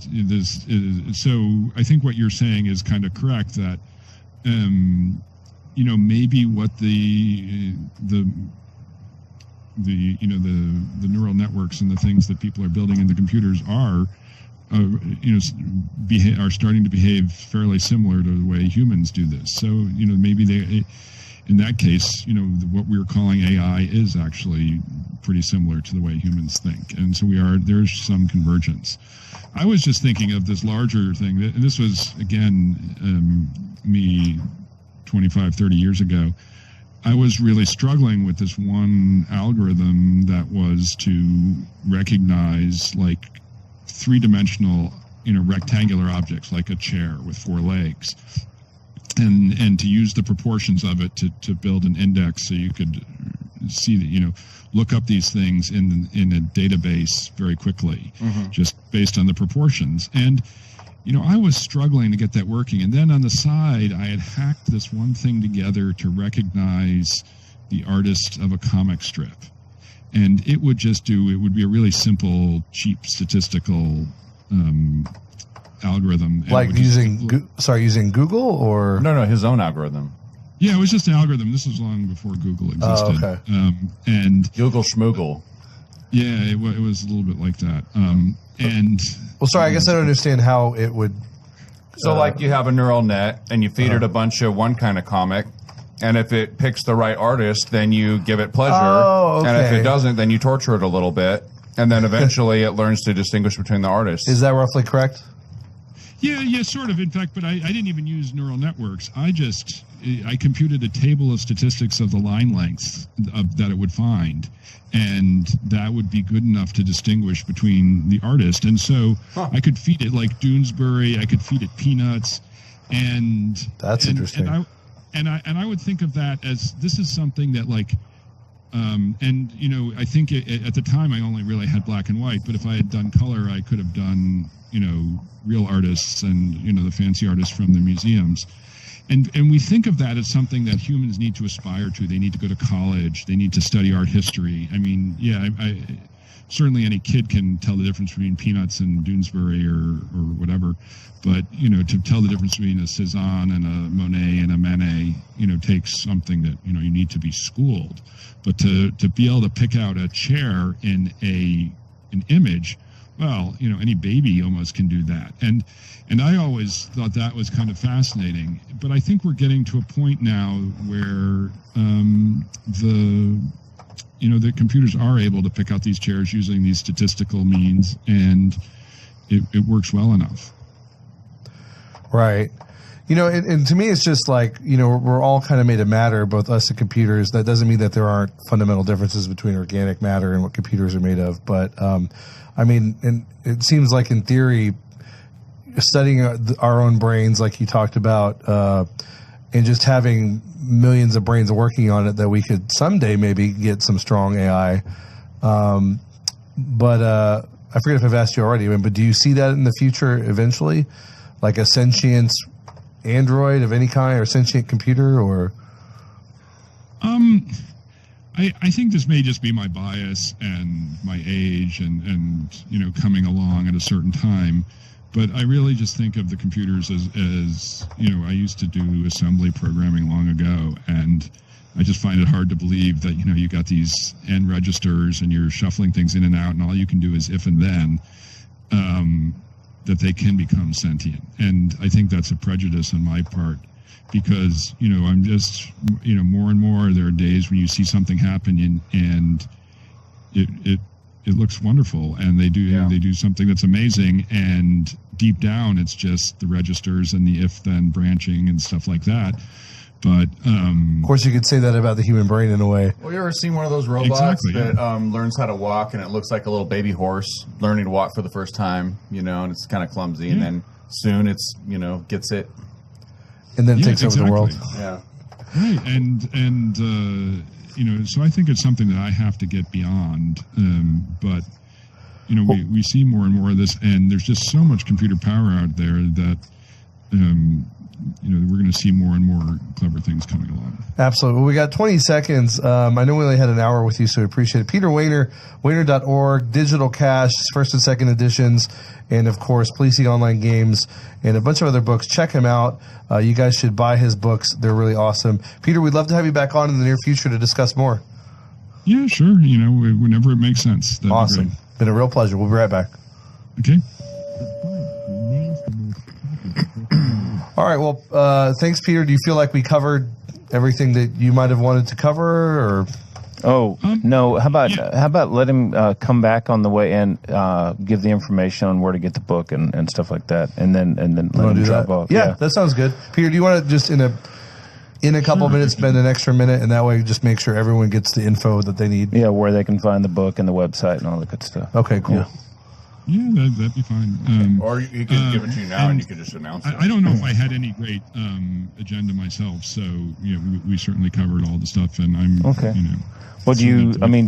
so I think what you're saying is kind of correct, that maybe what the neural networks and the things that people are building in the computers are starting to behave fairly similar to the way humans do this. So maybe they, in that case, what we're calling AI is actually pretty similar to the way humans think, and so there's some convergence. I was just thinking of this larger thing, and this was again me 25, 30 years ago. I was really struggling with this one algorithm that was to recognize like three-dimensional, rectangular objects like a chair with four legs, and to use the proportions of it to build an index so you could see that, look up these things in a database very quickly, just based on the proportions. And I was struggling to get that working. And then on the side, I had hacked this one thing together to recognize the artist of a comic strip. And it would be a really simple, cheap statistical algorithm. Like using Google or? No, his own algorithm. Yeah, it was just an algorithm. This was long before Google existed. Oh, okay. And Google Schmoogle. Yeah, it was a little bit like that. I guess I don't understand how it would. So, like, you have a neural net, and you feed it a bunch of one kind of comic, and if it picks the right artist, then you give it pleasure. Oh, And if okay. it doesn't, then you torture it a little bit, and then eventually it learns to distinguish between the artists. Is that roughly correct? Yeah, sort of. In fact, but I didn't even use neural networks. I computed a table of statistics of the line lengths that it would find, and that would be good enough to distinguish between the artist. And so I could feed it like Doonesbury, I could feed it Peanuts, and That's interesting. And I would think of that as this is something that like. And you know, I think at the time I only really had black and white, but if I had done color, I could have done, you know, real artists and, you know, the fancy artists from the museums. And we think of that as something that humans need to aspire to. They need to go to college. They need to study art history. I mean, yeah, I certainly any kid can tell the difference between Peanuts and Doonesbury or whatever. But, you know, to tell the difference between a Cézanne and a Monet and a Manet, you know, takes something that, you know, you need to be schooled. But to be able to pick out a chair in an image, well, you know, any baby almost can do that. And I always thought that was kind of fascinating. But I think we're getting to a point now where the computers are able to pick out these chairs using these statistical means, and it works well enough. Right. You know, and to me, it's just like, you know, we're all kind of made of matter, both us and computers. That doesn't mean that there aren't fundamental differences between organic matter and what computers are made of. But, I mean, and it seems like in theory, studying our own brains, like you talked about, and just having millions of brains working on it, that we could someday maybe get some strong AI. But I forget if I've asked you already, but do you see that in the future eventually? Like a sentient android of any kind or sentient computer, or? I think this may just be my bias and my age and you know, coming along at a certain time. But I really just think of the computers as you know, I used to do assembly programming long ago, and I just find it hard to believe that, you know, you got these N registers and you're shuffling things in and out, and all you can do is if and then, that they can become sentient. And I think that's a prejudice on my part, because, you know, I'm just, you know, more and more there are days when you see something happen and it looks wonderful, and they do something that's amazing, and deep down it's just the registers and the if then branching and stuff like that. But of course, you could say that about the human brain in a way. Well, you ever seen one of those robots Exactly, that yeah. Learns how to walk, and it looks like a little baby horse learning to walk for the first time, you know, and it's kind of clumsy, and then soon it's, you know, gets it. And then Yeah, takes over the world. Yeah. right, and you know, so I think it's something that I have to get beyond. But you know, we see more and more of this, and there's just so much computer power out there that you know, we're going to see more and more clever things coming along. Absolutely. Well, we got 20 seconds. I know we only had an hour with you, so we appreciate it. Peter Wehner, Wehner.org, Digital Cash, first and second editions, and, of course, Policing Online Games, and a bunch of other books. Check him out. You guys should buy his books. They're really awesome. Peter, we'd love to have you back on in the near future to discuss more. Yeah, sure. You know, whenever it makes sense. That'd Awesome. be great. Been a real pleasure. We'll be right back. Okay. All right. Well, thanks, Peter. Do you feel like we covered everything that you might have wanted to cover, or? Oh no! How about let him come back on the way and give the information on where to get the book and stuff like that, and then let him drop off. Yeah, that sounds good. Peter, do you want to just in a couple of minutes spend an extra minute, and that way just make sure everyone gets the info that they need? Yeah, where they can find the book and the website and all that good stuff. Okay, cool. Yeah, that'd be fine. Or he could give it to you now, and you could just announce it. I don't know if I had any great agenda myself, so you know, we certainly covered all the stuff, and I'm okay. You know, well, do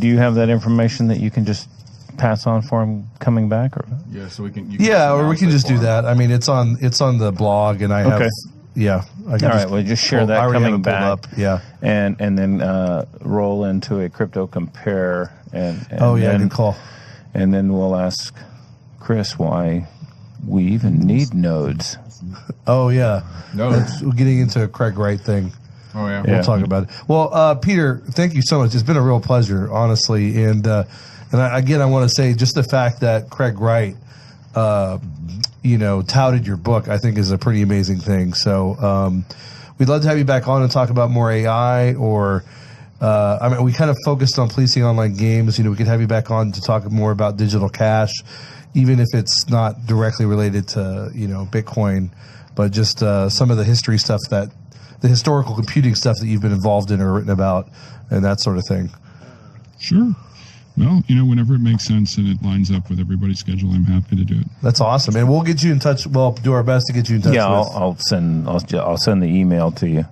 you have that information that you can just pass on for him coming back, or? Yeah, so we can. Or we can just do that. I mean, it's on the blog, and I have. Okay. Yeah. All right. Well, just share that coming back. Up. Yeah. And then roll into a crypto compare and then, good call. And then we'll ask Chris why we even need nodes. Oh yeah. Nodes. We're getting into a Craig Wright thing. Oh yeah. We'll talk about it. Well, Peter, thank you so much. It's been a real pleasure, honestly. And I want to say just the fact that Craig Wright touted your book, I think is a pretty amazing thing. So we'd love to have you back on and talk about more AI or. We kind of focused on policing online games. We could have you back on to talk more about digital cash, even if it's not directly related to, Bitcoin, but just some of the history stuff the historical computing stuff that you've been involved in or written about and that sort of thing. Sure. Well, whenever it makes sense and it lines up with everybody's schedule, I'm happy to do it. That's awesome. And we'll get you in touch. We'll do our best to get you in touch. Yeah, with. I'll send the email to you,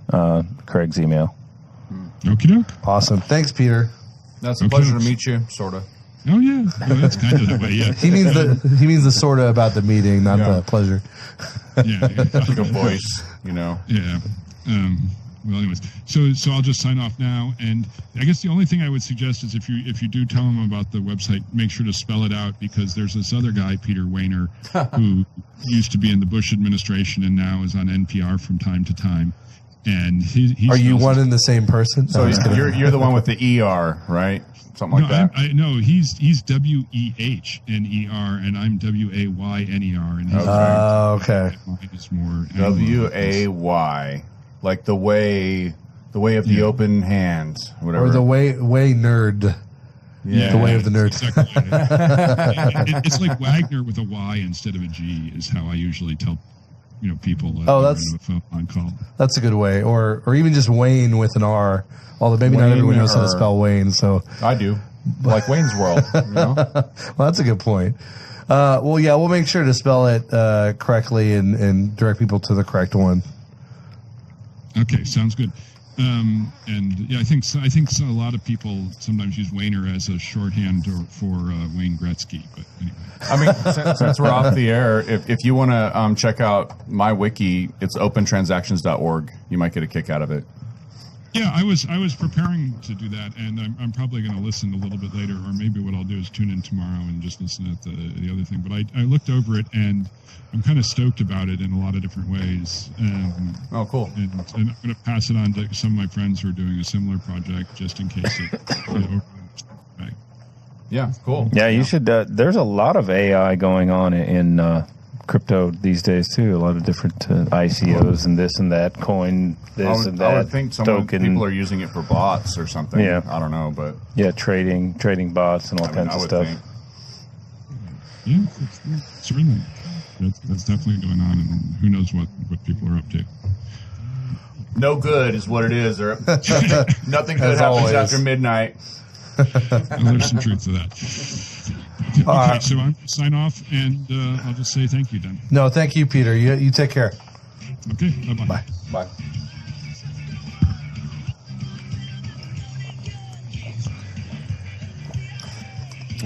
Craig's email. Okie doke. Awesome. Thanks, Peter. That's a pleasure to meet you, sort of. Oh yeah, that's kind of that way. Yeah. He means the sorta about the meeting, not the pleasure. Yeah. Good voice, Yeah. Well, anyways, so I'll just sign off now, and I guess the only thing I would suggest is if you do tell them about the website, make sure to spell it out, because there's this other guy, Peter Wayner, who used to be in the Bush administration and now is on NPR from time to time. And he are you one and the same person? So you're the one with the ER, right? Something like that. No, he's WEHNER, and I'm WAYNER, and he's okay. It's more WAY, like the way of the open hand, whatever. Or the way nerd. Yeah. The way of the nerd. Exactly. It's like Wagner with a Y instead of a G is how I usually tell people. That's a phone call. That's a good way, or even just Wayne with an R. Although maybe not everyone knows how to spell Wayne, so I do. Like Wayne's World. Well, that's a good point. We'll make sure to spell it correctly and direct people to the correct one. Okay, sounds good. I think a lot of people sometimes use Wayner as a shorthand for Wayne Gretzky. But anyway, I mean, since we're off the air, if you want to check out my wiki, it's opentransactions.org. You might get a kick out of it. Yeah, I was preparing to do that, and I'm probably going to listen a little bit later, or maybe what I'll do is tune in tomorrow and just listen at the other thing. But I looked over it, and I'm kind of stoked about it in a lot of different ways. Oh, cool. And I'm going to pass it on to some of my friends who are doing a similar project, just in case it back. Yeah, cool. Yeah, you should. There's a lot of AI going on in crypto these days too. A lot of different ICOs and this and that coin, and that. I would think people are using it for bots or something. Yeah, I don't know, but trading bots and all kinds of stuff. Yeah, certainly. That's definitely going on, and who knows what people are up to. No good is what it is. Or nothing good happens after midnight. Well, there's some truth to that. Okay, so I'm going to sign off, and I'll just say thank you, then. No, thank you, Peter. You take care. Okay, bye-bye. Bye. Bye.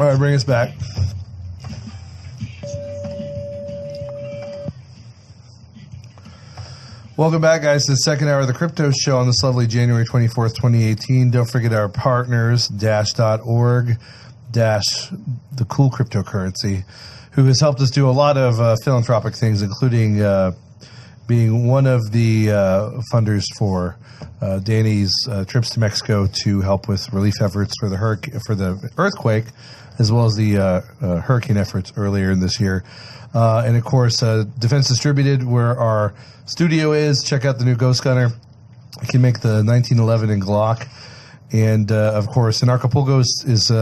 All right, bring us back. Welcome back, guys, to the second hour of the Crypto Show on this lovely January 24th, 2018. Don't forget our partners, Dash.org, Dash, the cool cryptocurrency, who has helped us do a lot of philanthropic things, including being one of the funders for Danny's trips to Mexico to help with relief efforts for the earthquake, as well as the hurricane efforts earlier in this year. And, of course, Defense Distributed, where our studio is. Check out the new Ghost Gunner. You can make the 1911 in Glock. And, of course, in Acapulco is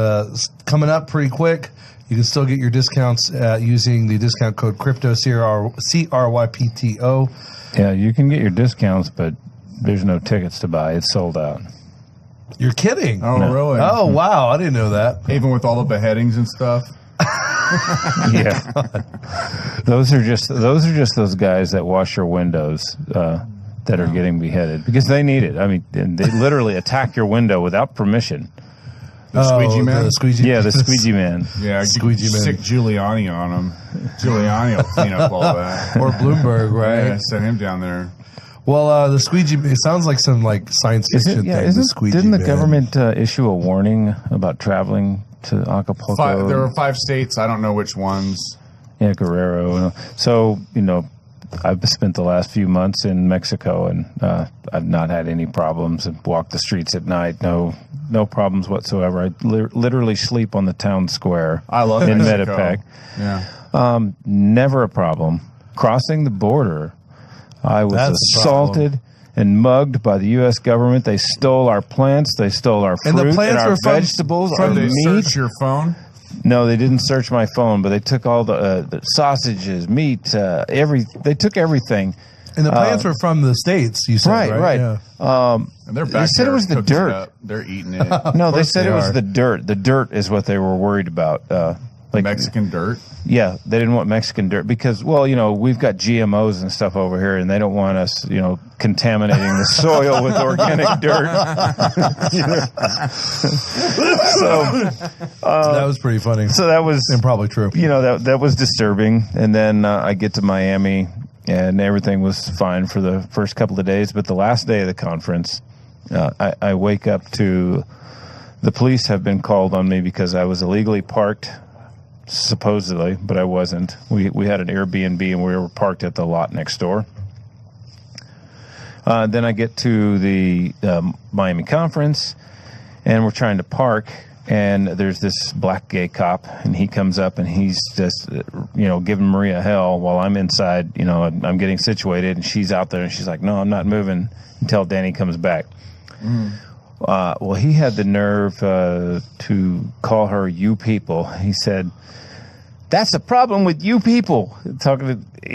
coming up pretty quick. You can still get your discounts using the discount code CRYPTO, CRYPTO. Yeah, you can get your discounts, but there's no tickets to buy. It's sold out. You're kidding. Oh, no. Really? Oh, wow. I didn't know that. Even with all the beheadings and stuff? Yeah. Those are just those guys that wash your windows that are getting beheaded because they need it. I mean, they literally attack your window without permission. The squeegee man? The squeegee Yeah, the squeegee man. Yeah, squeegee man. Stick Giuliani on him. Giuliani will clean up all that. Or Bloomberg, right? Yeah, send him down there. Well, the squeegee, it sounds like some science fiction thing. The squeegee didn't the man. government issue a warning about traveling to Acapulco? There are 5 states. I don't know which ones. Yeah, Guerrero. So, I've spent the last few months in Mexico, and I've not had any problems. I've walked the streets at night. No problems whatsoever. I literally sleep on the town square. I love in Mexico. Metepec. Yeah. Never a problem. Crossing the border, I was That's the assaulted and mugged by the U.S. government. They stole our plants. They stole our fruit And the plants our were from- vegetables, Did our they meat. search your phone? No, they didn't search my phone, but they took all the sausages, meat, they took everything. And the plants were from the States, you said, Right. Yeah. And they're They back said it there was the cooking dirt. it up. They're eating it. No, they course said they it was are. the dirt. The dirt is what they were worried about. Like Mexican dirt. Yeah, they didn't want Mexican dirt because, well, we've got GMOs and stuff over here, and they don't want us, contaminating the soil with organic dirt. That was pretty funny. So that was, and probably true. that was disturbing. And then I get to Miami, and everything was fine for the first couple of days. But the last day of the conference, I wake up to the police have been called on me because I was illegally parked. Supposedly, but I wasn't. We had an Airbnb and we were parked at the lot next door. Then I get to the Miami conference, and we're trying to park, and there's this black gay cop, and he comes up and he's just, giving Maria hell while I'm inside. I'm getting situated, and she's out there, and she's like, "No, I'm not moving until Danny comes back." Well, he had the nerve to call her "you people." He said, "That's a problem with you people."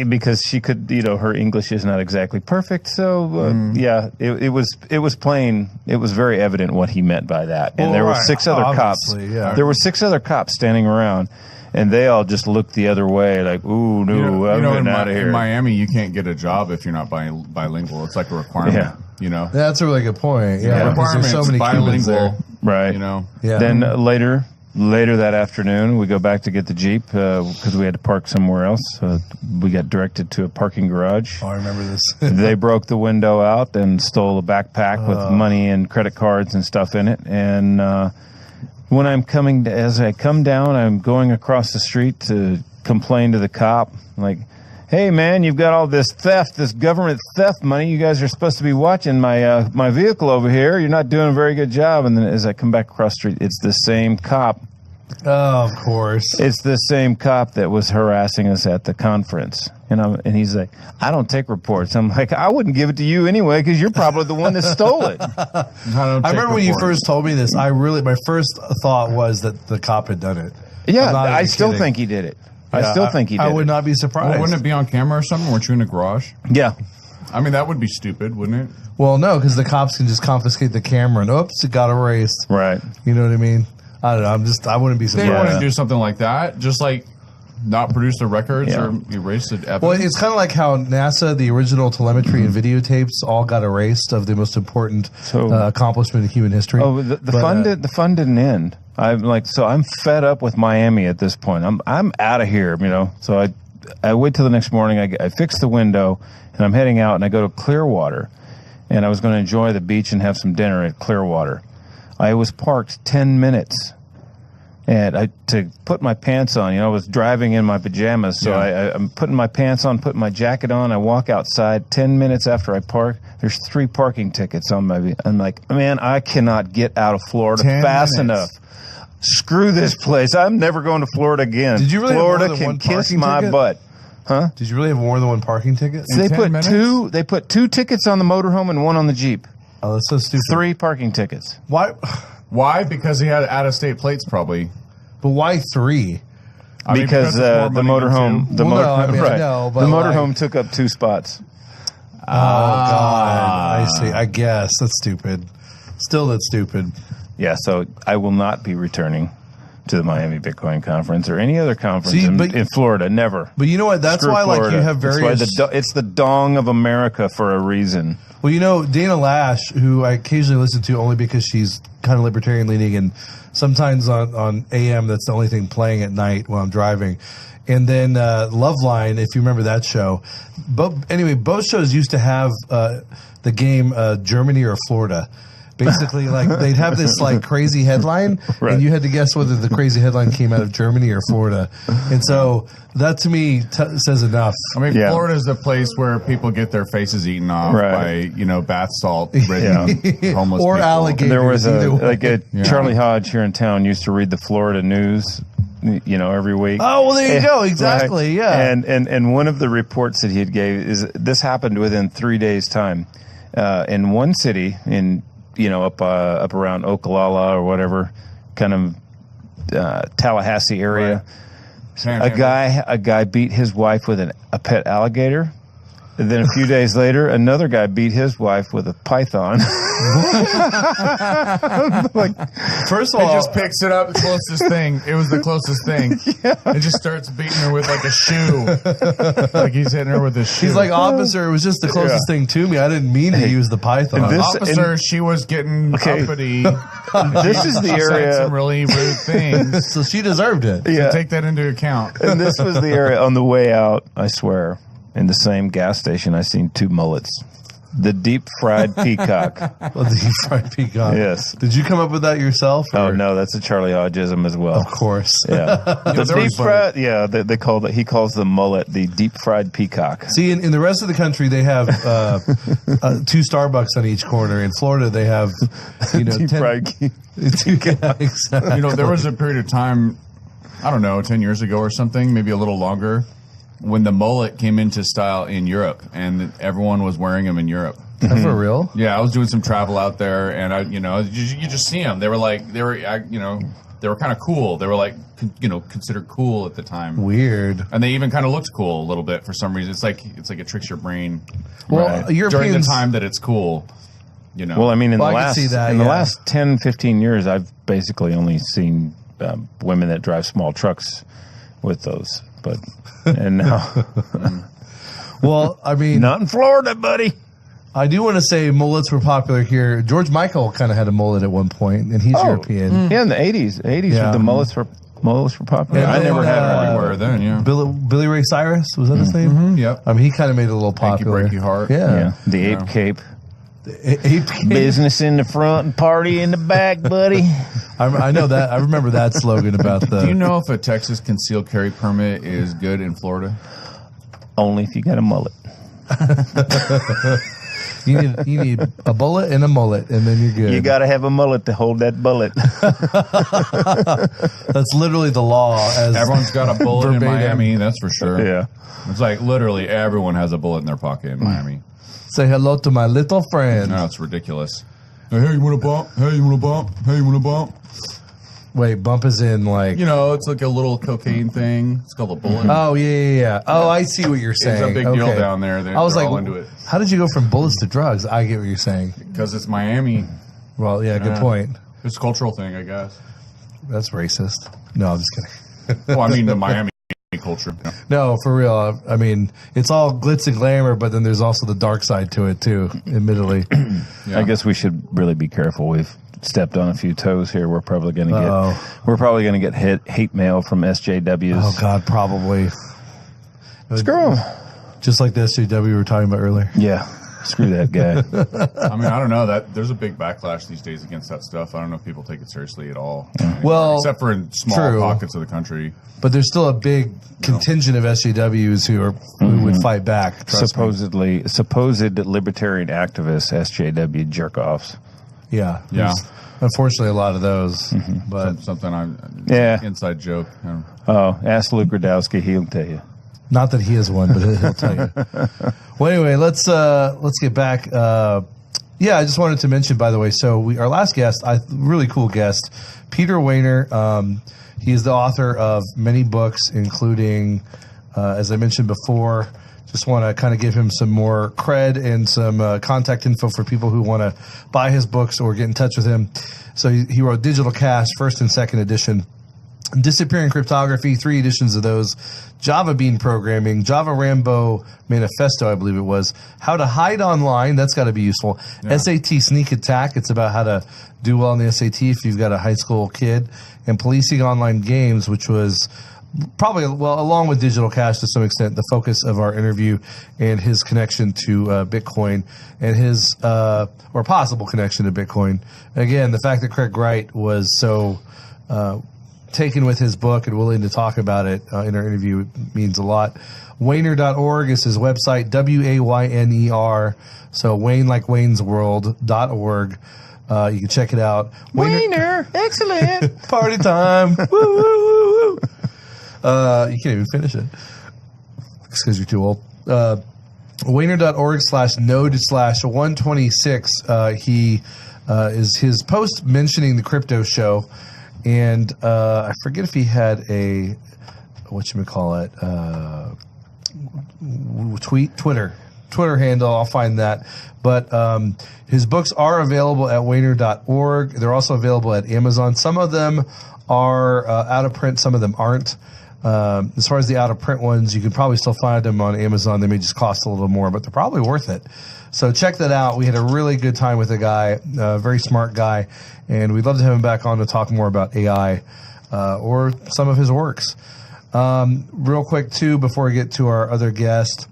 Because she could, her English is not exactly perfect. So yeah, it was plain. It was very evident what he meant by that. And there were 6 other cops. Yeah. There were 6 other cops standing around, and they all just looked the other way, like, "Ooh, no, I'm getting out of here." In Miami, you can't get a job if you're not bilingual. It's like a requirement. Yeah. That's a really good point. Yeah, because requirements, there's so many Cubans there. Right. Yeah. Then later that afternoon, we go back to get the Jeep because we had to park somewhere else. We got directed to a parking garage. Oh, I remember this. They broke the window out and stole a backpack with money and credit cards and stuff in it. And as I come down, I'm going across the street to complain to the cop, like, "Hey, man, you've got all this theft, this government theft money. You guys are supposed to be watching my vehicle over here. You're not doing a very good job." And then as I come back across the street, it's the same cop. Oh, of course. It's the same cop that was harassing us at the conference. And he's like, "I don't take reports." I'm like, "I wouldn't give it to you anyway because you're probably the one that stole it." I remember when you first told me this, my first thought was that the cop had done it. Yeah, I'm not I even still kidding. think he did it. I still think he did I would it. not be surprised. Well, wouldn't it be on camera or something? Weren't you in a garage? Yeah. I mean, that would be stupid, wouldn't it? Well, no, because the cops can just confiscate the camera and oops, it got erased. Right. You know what I mean? I don't know. I wouldn't be They surprised. wouldn't do something like that. Just like not produce the records or erase the evidence. Well, it's kind of like how NASA, the original telemetry and videotapes, all got erased of the most important accomplishment in human history. Oh, the fun didn't end. I'm fed up with Miami at this point. I'm out of here, So I wait till the next morning. I fix the window, and I'm heading out, and I go to Clearwater, and I was going to enjoy the beach and have some dinner at Clearwater. I was parked 10 minutes. And to put my pants on, I was driving in my pajamas, so I'm putting my pants on, putting my jacket on. I walk outside. 10 minutes after I park, there's 3 parking tickets on my. I'm like, man, I cannot get out of Florida fast enough. Screw this place. I'm never going to Florida again. Did you really Florida have more than can one kiss parking my ticket? butt. Huh? Did you really have more than one parking ticket? So they put 2 tickets on the motorhome and 1 on the Jeep. Oh, that's so stupid. 3 parking tickets. Why? Why? Because he had out-of-state plates, probably. But why 3? Because the motorhome, the motorhome took up 2 spots. Oh God! I see. I guess that's stupid. Still, that's stupid. Yeah, so I will not be returning to the Miami Bitcoin Conference or any other conference in Florida. Never. But you know what? That's Screw why, Florida. like, you have various. It's the dong of America for a reason. Well, Dana Lash, who I occasionally listen to only because she's kind of libertarian leaning, and sometimes on AM, that's the only thing playing at night while I'm driving. And then Loveline, if you remember that show. But anyway, both shows used to have the game Germany or Florida. Basically, like, they'd have this like crazy headline, and you had to guess whether the crazy headline came out of Germany or Florida. And so that to me says enough. I mean, Florida is the place where people get their faces eaten off by bath salt ridden homeless or people. alligators. There was Charlie Hodge here in town used to read the Florida news every week. Oh, well, there you go. Exactly. Right? Yeah. And one of the reports that he had gave is this happened within 3 days' time in one city in up around Okalala or whatever kind of Tallahassee area. Right. A guy beat his wife with a pet alligator. And then a few days later, another guy beat his wife with a python. First of He all, just picks it up, the closest thing. It was the closest thing. And just starts beating her with like a shoe. Like he's hitting her with a shoe. he's like, officer, it was just the closest thing to me. I didn't mean to use the python. And this- Officer, she was getting uppity. This is the She said area. some really rude things. So she deserved it. Yeah. Take that into account. And this was the area on the way out, I swear, in the same gas station, I seen 2 mullets. The deep fried peacock. Well, deep fried peacock. Yes. Did you come up with that yourself? Oh, or- no, that's a Charlie Hodgism as well. Of course. Yeah. The there deep was- fried, they call it, he calls the mullet the deep fried peacock. See, in the rest of the country, they have 2 Starbucks on each corner. In Florida, they have, Deep 10 fried. Yeah, exactly. There was a period of time, I don't know, 10 years ago or something, maybe a little longer, when the mullet came into style in Europe, and everyone was wearing them in Europe. For real? Yeah, I was doing some travel out there, and you just see them. They were kind of cool. They were like, considered cool at the time. Weird. And they even kind of looked cool a little bit for some reason. It's like it tricks your brain. Well, during the Europeans- time that it's cool. Well, I mean, in Well, the I can see that, the yeah. last 10, 15 years, I've basically only seen women that drive small trucks with those. And now, Well, I mean, not in Florida, buddy. I do want to say mullets were popular here. George Michael kind of had a mullet at one point, and he's European. Yeah, in the 80s. Yeah. The mullets were popular. Yeah, I never had one. everywhere then, yeah. Billy Ray Cyrus, was that his name? Yep. I mean, he kind of made it a little popular. Breaky Heart. Yeah. Yeah, the ape cape. Ape. Business in the front and party in the back, buddy. I know that. I remember that slogan about the. Do you know if a Texas concealed carry permit is good in Florida? Only if you got a mullet. You need a bullet and a mullet, and then you're good. You got to have a mullet to hold that bullet. That's literally the law. As Everyone's got a bullet in Verbatim. Miami, that's for sure. Yeah. It's like literally everyone has a bullet in their pocket in Miami. say hello to my little friend. No, it's ridiculous. Hey, you want to bump? Hey, you want to bump? Hey, you want to bump? Wait, bump is in like. It's like a little cocaine thing. It's called a bullet. Oh yeah. Oh, I see what you're saying. It's a big deal Okay. down there. I was they're like, all into it how did you go from bullets to drugs? I get what you're saying. because it's Miami. Well, yeah, good Yeah. point. It's a cultural thing, I guess. That's racist. No, I'm just kidding. Well, I mean the Miami culture. No, for real. I mean, it's all glitz and glamour, but then there's also the dark side to it too. Admittedly. Yeah. I guess we should really be careful. We've stepped on a few toes here. We're probably going Uh-oh. to get hate mail from SJWs. Oh God, probably. Screw 'em. Just like the SJW we were talking about earlier. Yeah, screw that guy. I mean, I don't know that there's a big backlash these days against that stuff. I don't know if people take it seriously at all. Well, except for in small true. pockets of the country. But there's still a big contingent of SJWs who would fight back. Trust me. Supposed libertarian activists, SJW jerk-offs. Yeah. Yeah. There's unfortunately, a lot of those. But Something Yeah. inside joke. Oh, ask Luke Radowski; he'll tell you. not that he is one, but he'll tell you. Well, anyway, let's get back. I just wanted to mention, by the way, so our last guest, really cool guest, Peter Wehner. He is the author of many books, including, as I mentioned before, just want to kind of give him some more cred and some contact info for people who want to buy his books or get in touch with him. So he wrote Digital Cash, first and second edition, Disappearing Cryptography, 3 editions of those, Java Bean Programming, Java Rambo Manifesto, I believe it was, How to Hide Online, that's got to be useful, SAT Sneak Attack, it's about how to do well on the SAT if you've got a high school kid, and Policing Online Games, which was probably, along with Digital Cash to some extent, the focus of our interview and his connection to Bitcoin and his, or possible connection to Bitcoin. Again, the fact that Craig Wright was so taken with his book and willing to talk about it in our interview means a lot. Wayner.org is his website, Wayner. So Wayne like Wayne's World.org. You can check it out. Wayner, excellent. Party time. Woo, woo, woo, woo. You can't even finish it. It's because you're too old. Wainer.org/node/126. He is his post mentioning the crypto show. And I forget if he had a, whatchamacallit, Twitter handle. I'll find that. But his books are available at Wainer.org. They're also available at Amazon. Some of them are out of print. Some of them aren't. As far as the out of print ones, you can probably still find them on Amazon. They may just cost a little more, but they're probably worth it. So check that out. We had a really good time with the guy, very smart guy, and we'd love to have him back on to talk more about AI or some of his works. Real quick, too, before we get to our other guest,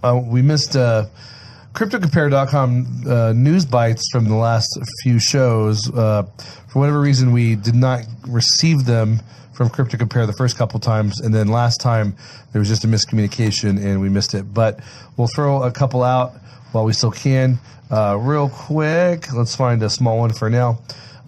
we missed CryptoCompare.com news bites from the last few shows. For whatever reason, we did not receive them from Crypto Compare the first couple times, and then last time there was just a miscommunication and we missed it. But we'll throw a couple out while we still can. Real quick, let's find a small one for now.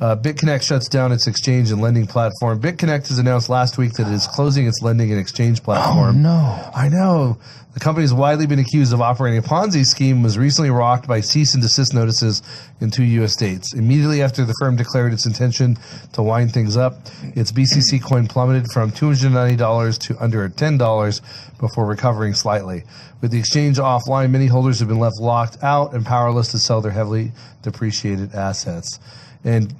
BitConnect shuts down its exchange and lending platform. BitConnect has announced last week that it is closing its lending and exchange platform. Oh, no. I know. The company has widely been accused of operating a Ponzi scheme, was recently rocked by cease and desist notices in 2 U.S. states. Immediately after the firm declared its intention to wind things up, its BCC coin plummeted from $290 to under $10 before recovering slightly. With the exchange offline, many holders have been left locked out and powerless to sell their heavily depreciated assets. And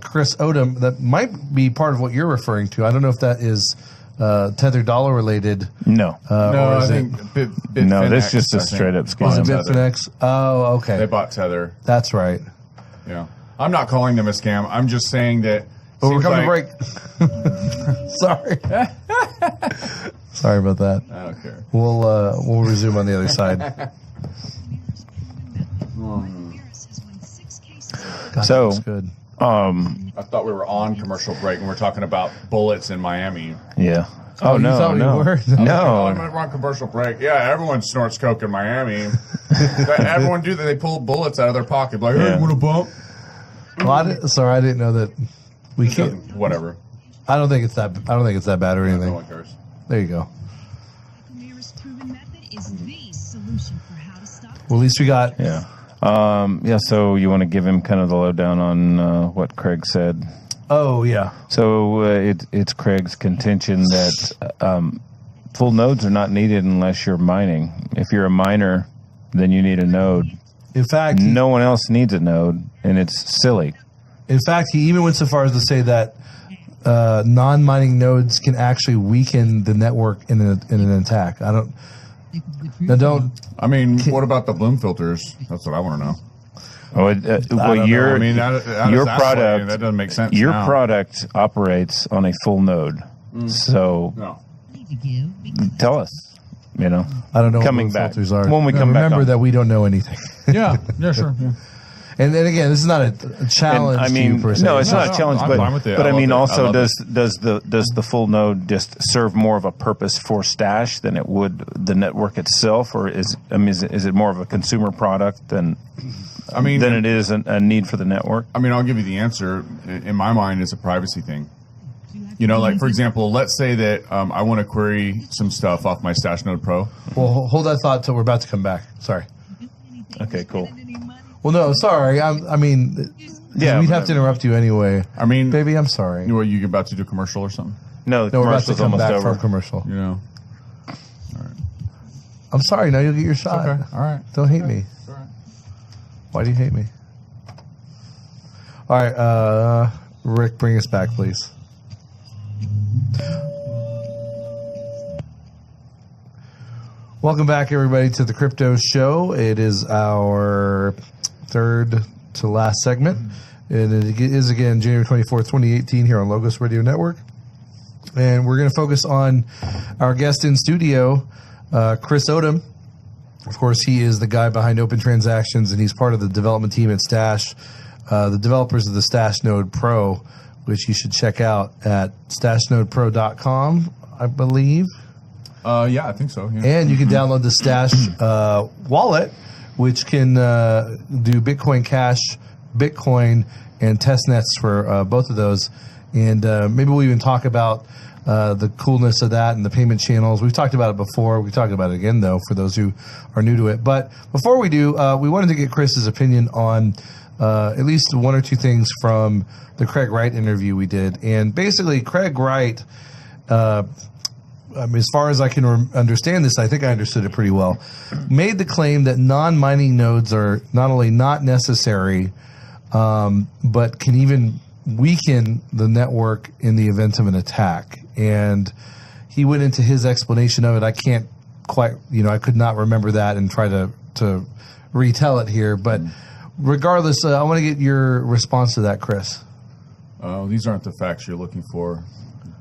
Chris Odom, that might be part of what you're referring to. I don't know if that is Tether dollar related. No. No, I think Bitfinex. No, this is just a straight up scam. Was it Bitfinex? Oh, okay. They bought Tether. That's right. Yeah. I'm not calling them a scam. I'm just saying that. But we're coming to break. Sorry. Sorry about that. I don't care. We'll resume on the other side. God, So, that's good. I thought we were on commercial break and we're talking about bullets in Miami. Yeah. Oh, you no, thought we no. were? No. We're on commercial break. Yeah, everyone snorts coke in Miami. Everyone do that. They pull bullets out of their pocket. Like, hey, Yeah. you want a bump? Well, I didn't know that we can't. Whatever. I don't think it's that bad or No anything. one cares. There you go. Ramirez's proven method is the solution for how to stop. Well, at least we got. Yeah. So you want to give him kind of the lowdown on what Craig said? Oh yeah. So it's Craig's contention that full nodes are not needed unless you're mining. If you're a miner, then you need a node. In fact, No one else needs a node, and it's silly. In fact, he even went so far as to say that non-mining nodes can actually weaken the network in an attack. I don't. Now don't. I mean, what about the bloom filters? That's what I want to know. Oh, your I mean, your that product that doesn't make sense. Your now. product operates on a full node. So No. tell us. You know, I don't know Coming what blue back. filters are. When we come back remember on. that we don't know anything. Yeah. Yeah. Sure. Yeah. And then again, this is not a challenge. And, I to mean, you per se. no, it's not a challenge, I'm fine with it. but I I mean, love it. I also love does the full node just serve more of a purpose for Stash than it would the network itself, or is it more of a consumer product than it is a need for the network? I mean, I'll give you the answer. In my mind, it's a privacy thing. You know, like, for example, let's say that I want to query some stuff off my Stash Node Pro. Well, hold that thought till we're about to come back. Sorry. Okay, cool. Well, no, sorry. I mean, Yeah, we'd have to interrupt you anyway. I mean, Baby, I'm sorry. Were you about to do a commercial or something? No, the No, we're about to commercial's come almost back over. from commercial. You know. I'm sorry. Now you'll get your shot. Okay. All right. Don't hate me. All right. Why do you hate me? All right, Rick, bring us back, please. Welcome back, everybody, to the Crypto Show. It is our third to last segment. And it is, again, January 24th, 2018, here on Logos Radio Network. And we're going to focus on our guest in studio, Chris Odom. Of course, he is the guy behind Open Transactions, and he's part of the development team at Stash, the developers of the Stash Node Pro, which you should check out at stashnodepro.com, I believe. Yeah, I think so. Yeah. And you can download the Stash wallet, which can do Bitcoin Cash, Bitcoin, and test nets for both of those. And maybe we'll even talk about the coolness of that and the payment channels. We've talked about it before. We talked about it again, though, for those who are new to it. But before we do, we wanted to get Chris's opinion on at least one or two things from the Craig Wright interview we did. And basically, Craig Wright, as far as I can understand this, I think I understood it pretty well, made the claim that non-mining nodes are not only not necessary, but can even weaken the network in the event of an attack. And he went into his explanation of it. I can't quite, I could not remember that and try to retell it here. But regardless, I want to get your response to that, Chris. These aren't the facts you're looking for.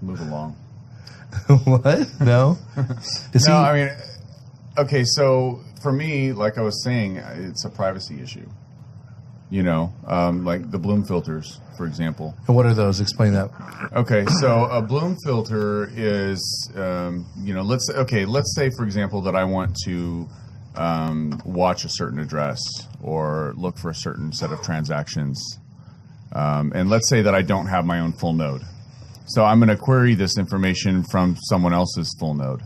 Move along. What? No? I mean, okay, so for me, like I was saying, it's a privacy issue. Like the bloom filters, for example. And what are those? Explain that. Okay, so a bloom filter is, let's say, for example, that I want to watch a certain address or look for a certain set of transactions. And let's say that I don't have my own full node. So I'm going to query this information from someone else's full node,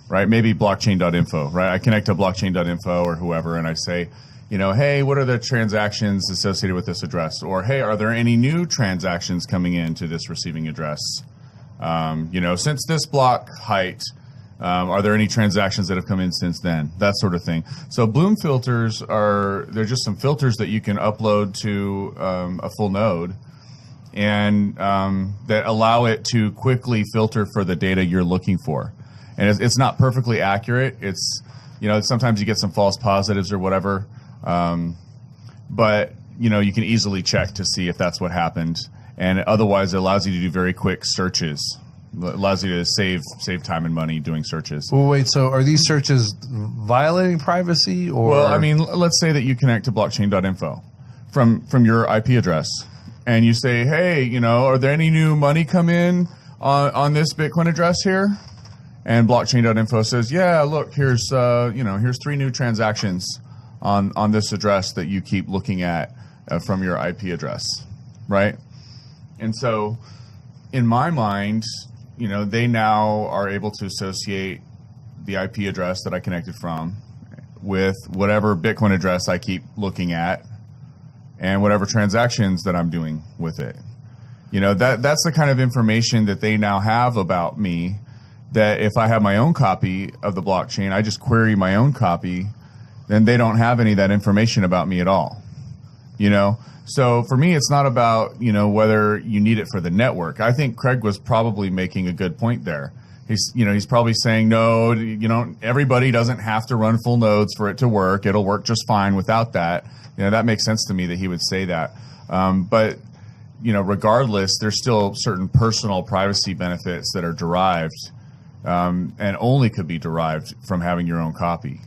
right? Maybe blockchain.info, right? I connect to blockchain.info or whoever, and I say, hey, what are the transactions associated with this address? Or, hey, are there any new transactions coming into this receiving address? Since this block height, are there any transactions that have come in since then? That sort of thing. So bloom filters they're just some filters that you can upload to a full node and that allow it to quickly filter for the data you're looking for. And it's not perfectly accurate. It's, sometimes you get some false positives or whatever. But, you can easily check to see if that's what happened. And otherwise, it allows you to do very quick searches. It allows you to save time and money doing searches. Well, wait, so are these searches violating privacy? Or? Well, I mean, let's say that you connect to blockchain.info from your IP address. And you say, hey, are there any new money come in on this Bitcoin address here? And blockchain.info says, yeah, look, here's 3 new transactions on this address that you keep looking at from your IP address, right? And so in my mind, they now are able to associate the IP address that I connected from with whatever Bitcoin address I keep looking at and whatever transactions that I'm doing with it. That's the kind of information that they now have about me, that if I have my own copy of the blockchain, I just query my own copy, then they don't have any of that information about me at all. So for me, it's not about, whether you need it for the network. I think Craig was probably making a good point there. He's probably saying, no, everybody doesn't have to run full nodes for it to work. It'll work just fine without that. That makes sense to me that he would say that. But, regardless, there's still certain personal privacy benefits that are derived and only could be derived from having your own copy.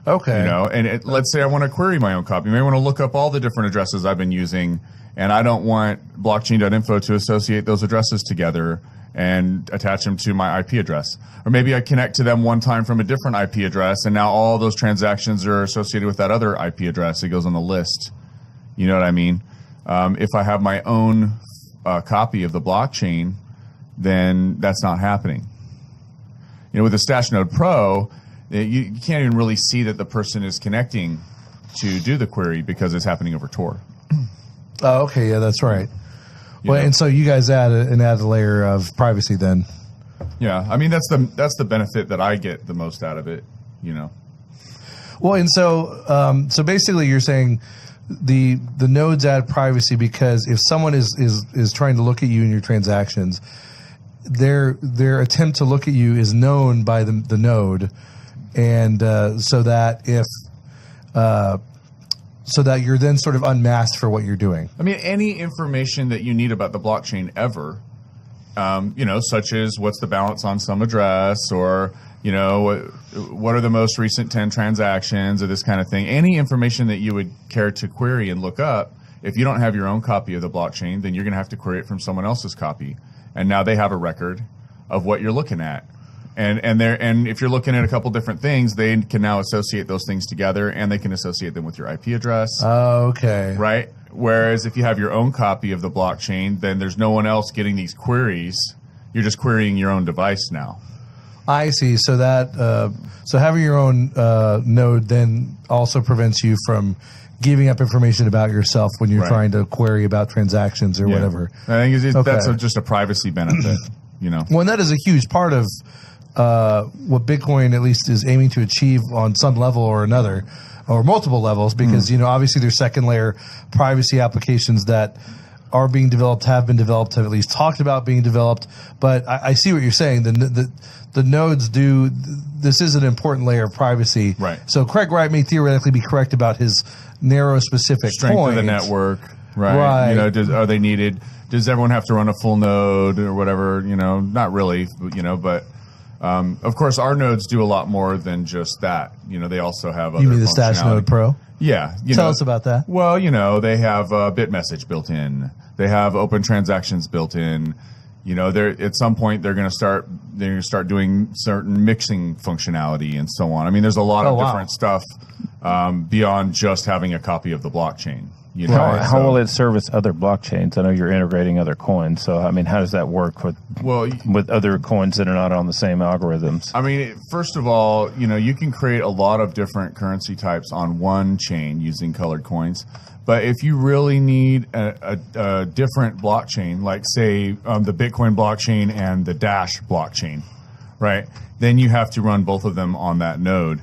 Okay. Let's say I want to query my own copy. Maybe I want to look up all the different addresses I've been using, and I don't want blockchain.info to associate those addresses together and attach them to my IP address. Or maybe I connect to them one time from a different IP address, and now all those transactions are associated with that other IP address. It goes on the list. You know what I mean? If I have my own copy of the blockchain, then that's not happening. With the Stashnode Pro, you can't even really see that the person is connecting to do the query because it's happening over Tor. Oh, okay. Yeah, that's right. And so you guys add a layer of privacy then. Yeah. I mean, that's the benefit that I get the most out of it, Well, and so basically you're saying the nodes add privacy because if someone is trying to look at you in your transactions, their attempt to look at you is known by the node. And so that you're then sort of unmasked for what you're doing. I mean, any information that you need about the blockchain ever, such as what's the balance on some address, or what are the most recent 10 transactions, or this kind of thing. Any information that you would care to query and look up, if you don't have your own copy of the blockchain, then you're going to have to query it from someone else's copy. And now they have a record of what you're looking at. And if you're looking at a couple different things, they can now associate those things together, and they can associate them with your IP address. Oh, okay. Right? Whereas if you have your own copy of the blockchain, then there's no one else getting these queries. You're just querying your own device now. I see. So that so having your own node then also prevents you from giving up information about yourself when you're trying to query about transactions or whatever. I think that's just a privacy benefit. Well, and that is a huge part of what Bitcoin at least is aiming to achieve on some level or another, or multiple levels, because obviously there's second layer privacy applications that are being developed, have been developed, have at least talked about being developed. But I see what you're saying. The nodes do. This is an important layer of privacy. Right. So Craig Wright may theoretically be correct about his narrow specific strength point. of the network. Right. Are they needed? Does everyone have to run a full node or whatever? Not really. But of course, our nodes do a lot more than just that. They also have other. You mean the Stash Node Pro? Yeah. Tell us about that. Well, they have BitMessage built in. They have open transactions built in. They're at some point they're going to start doing certain mixing functionality and so on. I mean, there's a lot of different stuff beyond just having a copy of the blockchain. How will it service other blockchains? I know you're integrating other coins, so I mean, how does that work with other coins that are not on the same algorithms? I mean, first of all, you can create a lot of different currency types on one chain using colored coins. But if you really need a different blockchain, like say the Bitcoin blockchain and the Dash blockchain, right? Then you have to run both of them on that node.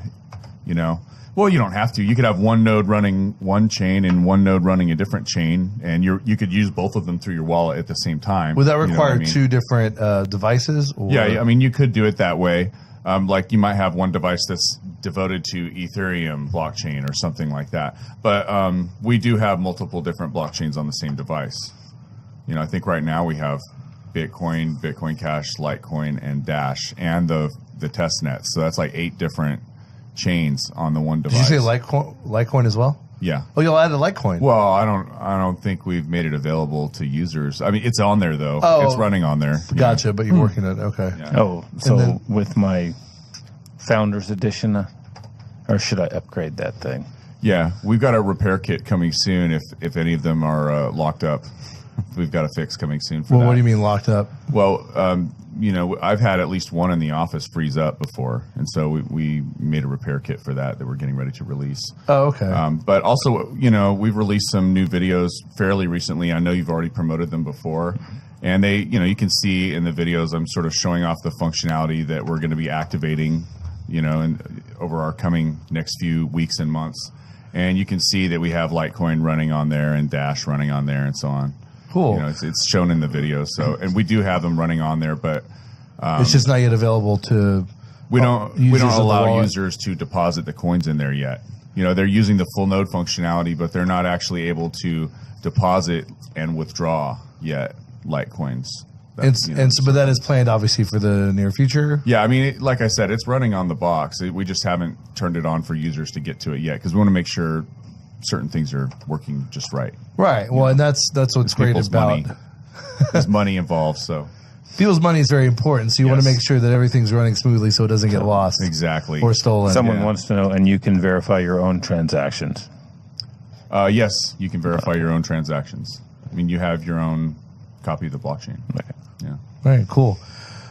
Well, you don't have to. You could have one node running one chain and one node running a different chain, and you could use both of them through your wallet at the same time. Would that require two different devices? Or? Yeah, I mean, you could do it that way. Like you might have one device that's devoted to Ethereum blockchain or something like that. But we do have multiple different blockchains on the same device. I think right now we have Bitcoin, Bitcoin Cash, Litecoin, and Dash, and the testnet. So that's like 8 different chains on the one device. Did you say Litecoin as well? Yeah. Oh, you'll add a Litecoin. Well, I don't think we've made it available to users. I mean, it's on there though. Oh, it's running on there. Gotcha. But you're working it. Okay. Yeah. Oh, so with my Founders Edition, or should I upgrade that thing? Yeah, we've got a repair kit coming soon. If any of them are locked up, we've got a fix coming soon for that. What do you mean locked up? Well, I've had at least one in the office freeze up before, and so we made a repair kit for that we're getting ready to release. Oh, okay. But also, we've released some new videos fairly recently. I know you've already promoted them before, and they, you can see in the videos I'm sort of showing off the functionality that we're going to be activating, over our coming next few weeks and months. And you can see that we have Litecoin running on there and Dash running on there and so on. Cool. It's shown in the video. So, and we do have them running on there, but it's just not yet available to. We don't allow users to deposit the coins in there yet. They're using the full node functionality, but they're not actually able to deposit and withdraw yet Litecoins. But that is planned obviously for the near future. Yeah, I mean, like I said, it's running on the box. We just haven't turned it on for users to get to it yet because we want to make sure certain things are working just right. Right. Well, and that's what's great about. There's money involved, so people's money is very important. So you want to make sure that everything's running smoothly so it doesn't get lost, exactly, or stolen. Someone wants to know, and you can verify your own transactions. Yes, you can verify your own transactions. I mean, you have your own copy of the blockchain. Okay. Yeah. All right. Cool.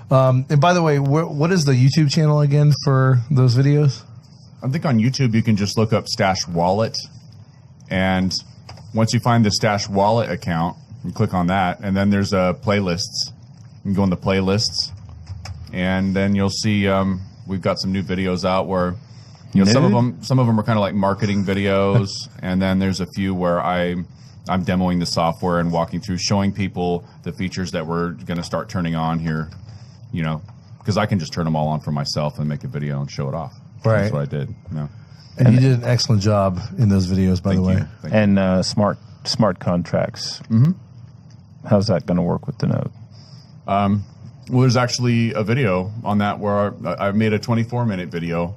And by the way, what is the YouTube channel again for those videos? I think on YouTube you can just look up Stash Wallet, and once you find the Stash Wallet account, you click on that, and then there's playlists. You can go in the playlists, and then you'll see we've got some new videos out where some of them are kind of like marketing videos, and then there's a few where I'm demoing the software and walking through, showing people the features that we're going to start turning on here, because I can just turn them all on for myself and make a video and show it off. Right. That's what I did. And you did an excellent job in those videos, by the way. Thank you. Smart contracts. Mm-hmm. How's that going to work with the node? Well, there's actually a video on that where I made a 24-minute video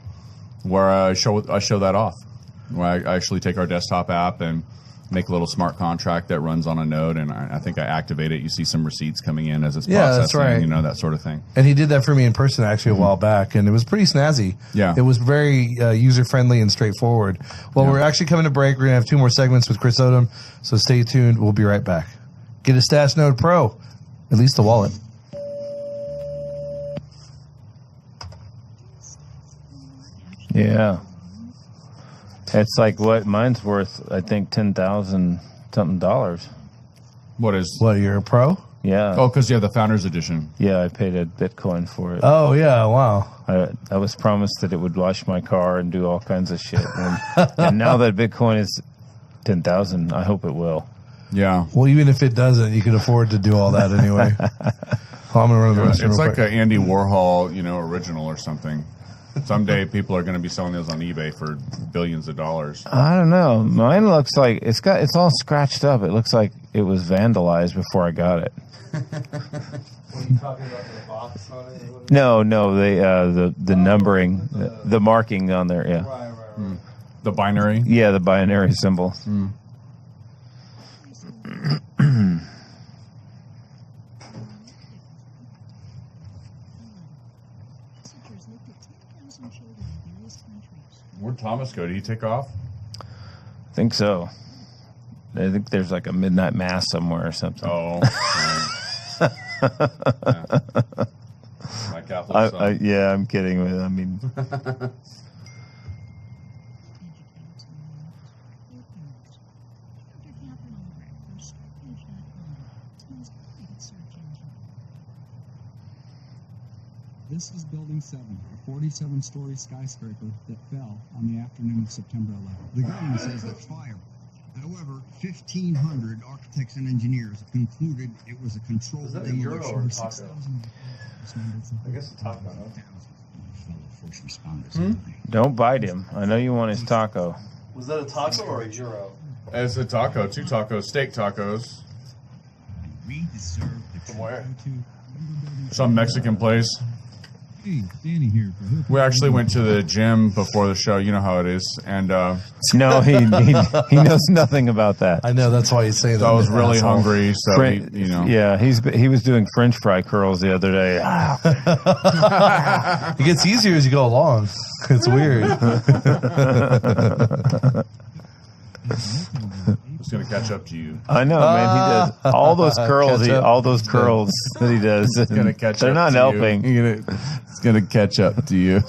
where I show that off. Where I actually take our desktop app and make a little smart contract that runs on a node, and I think I activate it. You see some receipts coming in as it's processing, that's right. That sort of thing. And he did that for me in person actually a while back, and it was pretty snazzy. Yeah. It was very user-friendly and straightforward. Well, we're actually coming to break. We're going to have 2 more segments with Chris Odom, so stay tuned. We'll be right back. Get a Stash Node Pro, at least the wallet. Yeah. It's like what mine's worth, I think, $10,000 something dollars. What is? What, you're a pro? Yeah. Oh, because you have the Founders Edition. Yeah, I paid a Bitcoin for it. Oh, yeah, wow. I was promised that it would wash my car and do all kinds of shit. And now that Bitcoin is 10,000, I hope it will. Yeah. Well, even if it doesn't, you can afford to do all that anyway. Well, I'm going to run to the restroom It's real like quick. an Andy Warhol, original or something. Someday people are going to be selling those on eBay for billions of dollars. I don't know. Mine looks like it's all scratched up. It looks like it was vandalized before I got it. Were you talking about the box on it? No, the numbering, the marking on there. Yeah. Right. The binary? Yeah, the binary symbol. Researchers looked at 10,000 children in various countries. Where'd Thomas go? Did he take off? I think so. I think there's like a midnight mass somewhere or something. Oh. My Catholic son. Yeah, I'm kidding with. I mean, This is Building 7, a 47-story skyscraper that fell on the afternoon of September 11th. The government says that fire. However, 1,500 architects and engineers concluded it was a controlled demolition. or taco? I guess a taco. First responders. don't bite him. I know you want his taco. Was that a taco or a euro? It's a taco, 2 tacos, steak tacos. We deserve the From where? Some Mexican place. Hey, Danny here. We actually went to the gym before the show. You know how it is. And No, he knows nothing about that. I know, that's why he's saying that. so I was really asshole. hungry. So, Yeah, he was doing French fry curls the other day. It gets easier as you go along. It's weird. It's going to catch up to you. I know, man. He does all those curls. All those curls that he does. It's going to catch They're up not to helping. you. It's going to catch up to you.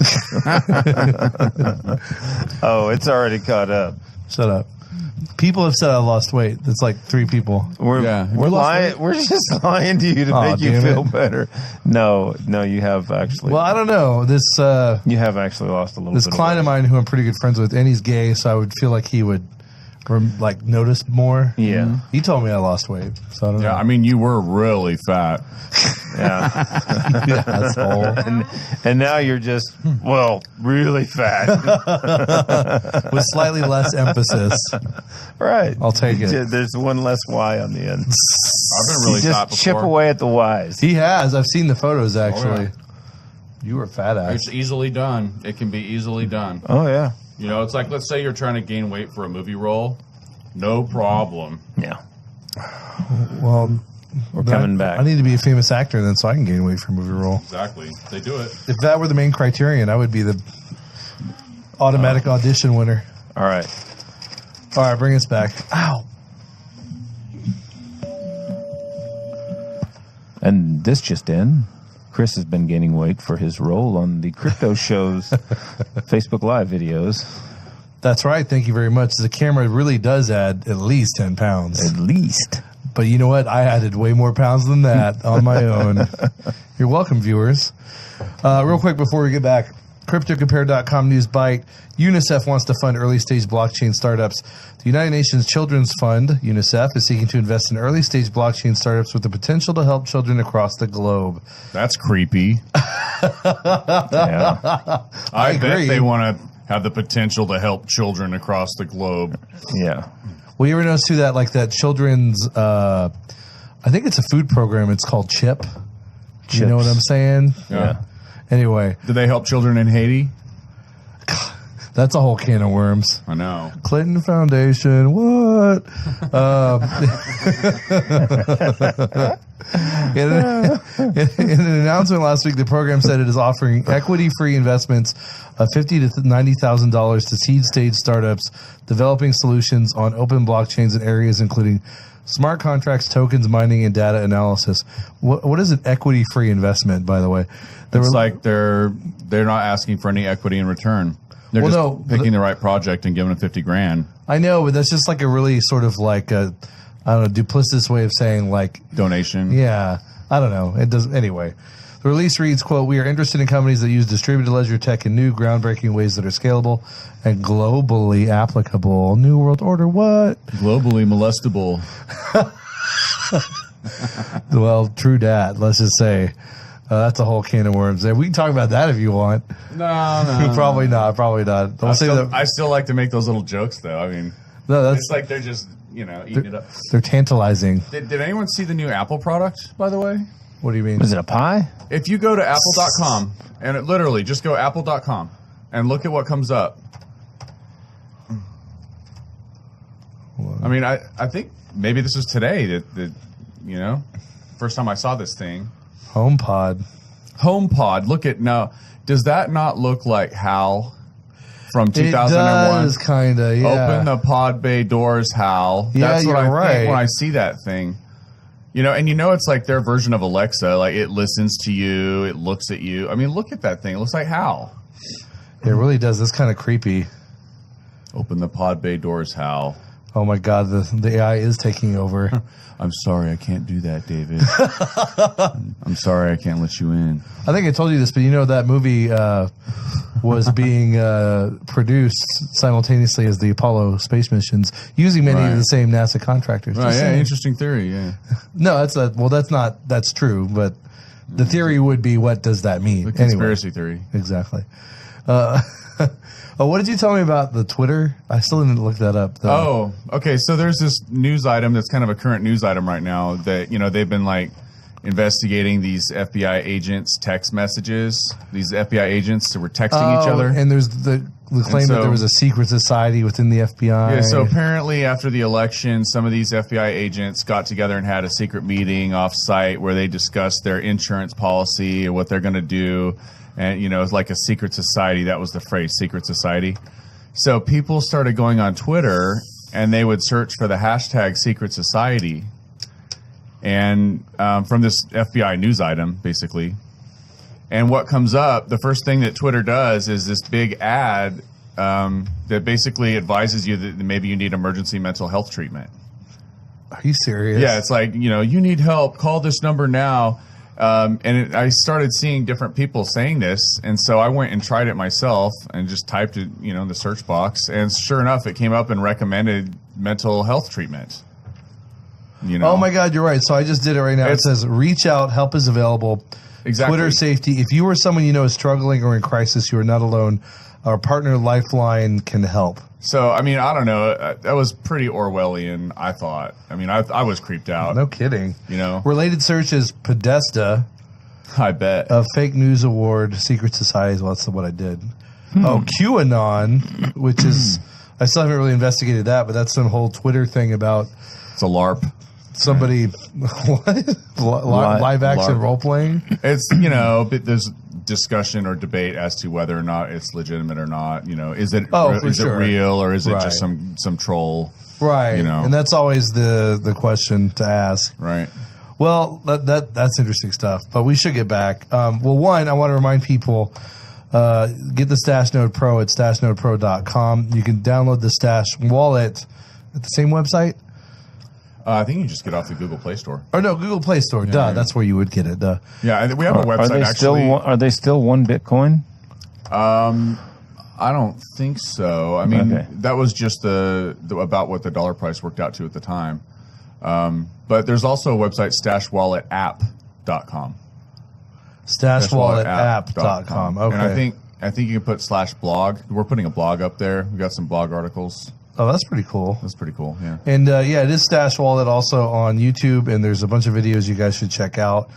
Oh, it's already caught up. Shut up. People have said I lost weight. It's like 3 people. We're You lost lying. weight? We're just lying to you to Aw, make you damn feel it. better. No, you have actually. Well, I don't know. This You have actually lost a little. this bit client of mine who I'm pretty good friends with, and he's gay, so I would feel like he would notice more. Yeah. He told me I lost weight, so I don't know. Yeah, I mean, you were really fat. Yeah. Asshole. And now you're just really fat. With slightly less emphasis. Right. I'll take it. There's one less Y on the end. I've been really You fat just before. chip away at the Y's. He has. I've seen the photos, actually. yeah. You were fat ass. It's easily done. It can be easily done. Oh yeah. It's like, let's say you're trying to gain weight for a movie role. No problem. Yeah. Well, We're coming back. I need to be a famous actor then, so I can gain weight for a movie role. Exactly. They do it. If that were the main criterion, I would be the automatic audition winner. All right. All right, bring us back. Ow. And this just in. Chris has been gaining weight for his role on the Crypto Show's Facebook Live videos. That's right. Thank you very much. The camera really does add at least 10 pounds. At least. But you know what? I added way more pounds than that on my own. You're welcome, viewers. Real quick before we get back, CryptoCompare.com news bite. UNICEF wants to fund early-stage blockchain startups. The United Nations Children's Fund, UNICEF, is seeking to invest in early-stage blockchain startups with the potential to help children across the globe. That's creepy. Yeah. I agree. bet they want to have the potential to help children across the globe. Yeah. Well, you ever notice too that children's, I think it's a food program. It's called CHIP. You know what I'm saying? Yeah. Anyway, Do they help children in Haiti? that's a whole can of worms. I know. Clinton Foundation, what? In an announcement last week, the program said it is offering equity-free investments of $50,000 to $90,000 to seed-stage startups developing solutions on open blockchains in areas including smart contracts, tokens, mining, and data analysis. What is an equity-free investment, by the way? It's like they're not asking for any equity in return. They're Well, just picking the right project and giving them $50,000 I know, but that's just like a really sort of like a, I don't know, duplicitous way of saying like donation. Yeah, I don't know. It does anyway. The release reads, quote, "We are interested in companies that use distributed ledger tech in new, groundbreaking ways that are scalable and globally applicable." New World Order, what? Globally molestable. Well, true dat. Let's just say that's a whole can of worms there. We can talk about that if you want. No. Probably not. Probably not. Don't say that. I still like to make those little jokes, though. I mean, No, that's it's like they're just, eating it up. they're tantalizing. Did anyone see the new Apple product, by the way? What do you mean? Is it a pie? If you go to apple.com, and literally just go apple.com and look at what comes up. I mean, I think maybe this is today that first time I saw this thing. HomePod. Look at now. Does that not look like HAL from 2001? It does, kind of, yeah. Open the pod bay doors, HAL. Yeah, That's what you're I right. think when I see that thing. And it's like their version of Alexa. Like, it listens to you. It looks at you. I mean, look at that thing. It looks like HAL. It really does. That's kind of creepy. Open the pod bay doors, HAL. Oh, my God. The AI is taking over. I'm sorry, I can't do that, David. I'm sorry, I can't let you in. I think I told you this, but that movie was being produced simultaneously as the Apollo space missions, using many of the same NASA contractors. Right, yeah, interesting theory, yeah. No, that's true, but the theory would be, what does that mean? The conspiracy theory. Exactly. What did you tell me about the Twitter? I still didn't look that up, though. Oh, okay. So there's this news item that's kind of a current news item right now that, they've been like investigating these FBI agents' text messages. These FBI agents that were texting each other. And there's the claim that there was a secret society within the FBI. Yeah, so apparently after the election, some of these FBI agents got together and had a secret meeting off-site where they discussed their insurance policy and what they're going to do. And, it's like a secret society. That was the phrase, secret society. So people started going on Twitter, and they would search for the hashtag secret society. And from this FBI news item, basically. And what comes up, the first thing that Twitter does is this big ad that basically advises you that maybe you need emergency mental health treatment. Are you serious? Yeah, it's like, you need help. Call this number now. I started seeing different people saying this, and so I went and tried it myself and just typed it, in the search box, and sure enough, it came up and recommended mental health treatment. Oh my God, you're right. So I just did it right now. It says, "Reach out, help is available." Exactly. Twitter safety. If you or someone is struggling or in crisis, you are not alone. Our partner Lifeline can help. So, I mean, I don't know. That was pretty Orwellian, I thought. I mean, I was creeped out. No kidding. Related search is Podesta. I bet. A fake news award, secret societies. Well, that's what I did. Oh, QAnon, which is, I still haven't really investigated that, but that's some whole Twitter thing about. It's a LARP. Somebody, what? Live action role playing? It's, there's discussion or debate as to whether or not it's legitimate or not. Is it it real or is it just some troll? Right. And that's always the question to ask. Right. Well, that's interesting stuff. But we should get back. One, I want to remind people, get the Stash Node Pro at StashNodePro.com. You can download the Stash Wallet at the same website. I think you just get off the Google Play Store. Or no, Google Play Store. Yeah, duh, that's where you would get it. Duh. Yeah, we have a website. Are they still 1 Bitcoin? I don't think so. I mean, that was just about what the dollar price worked out to at the time. But there's also a website, StashWalletApp.com. StashWalletApp.com. Okay. And I think you can put /blog. We're putting a blog up there. We've got some blog articles. Oh, that's pretty cool. That's pretty cool, yeah. And, it is Stash Wallet also on YouTube, and there's a bunch of videos you guys should check out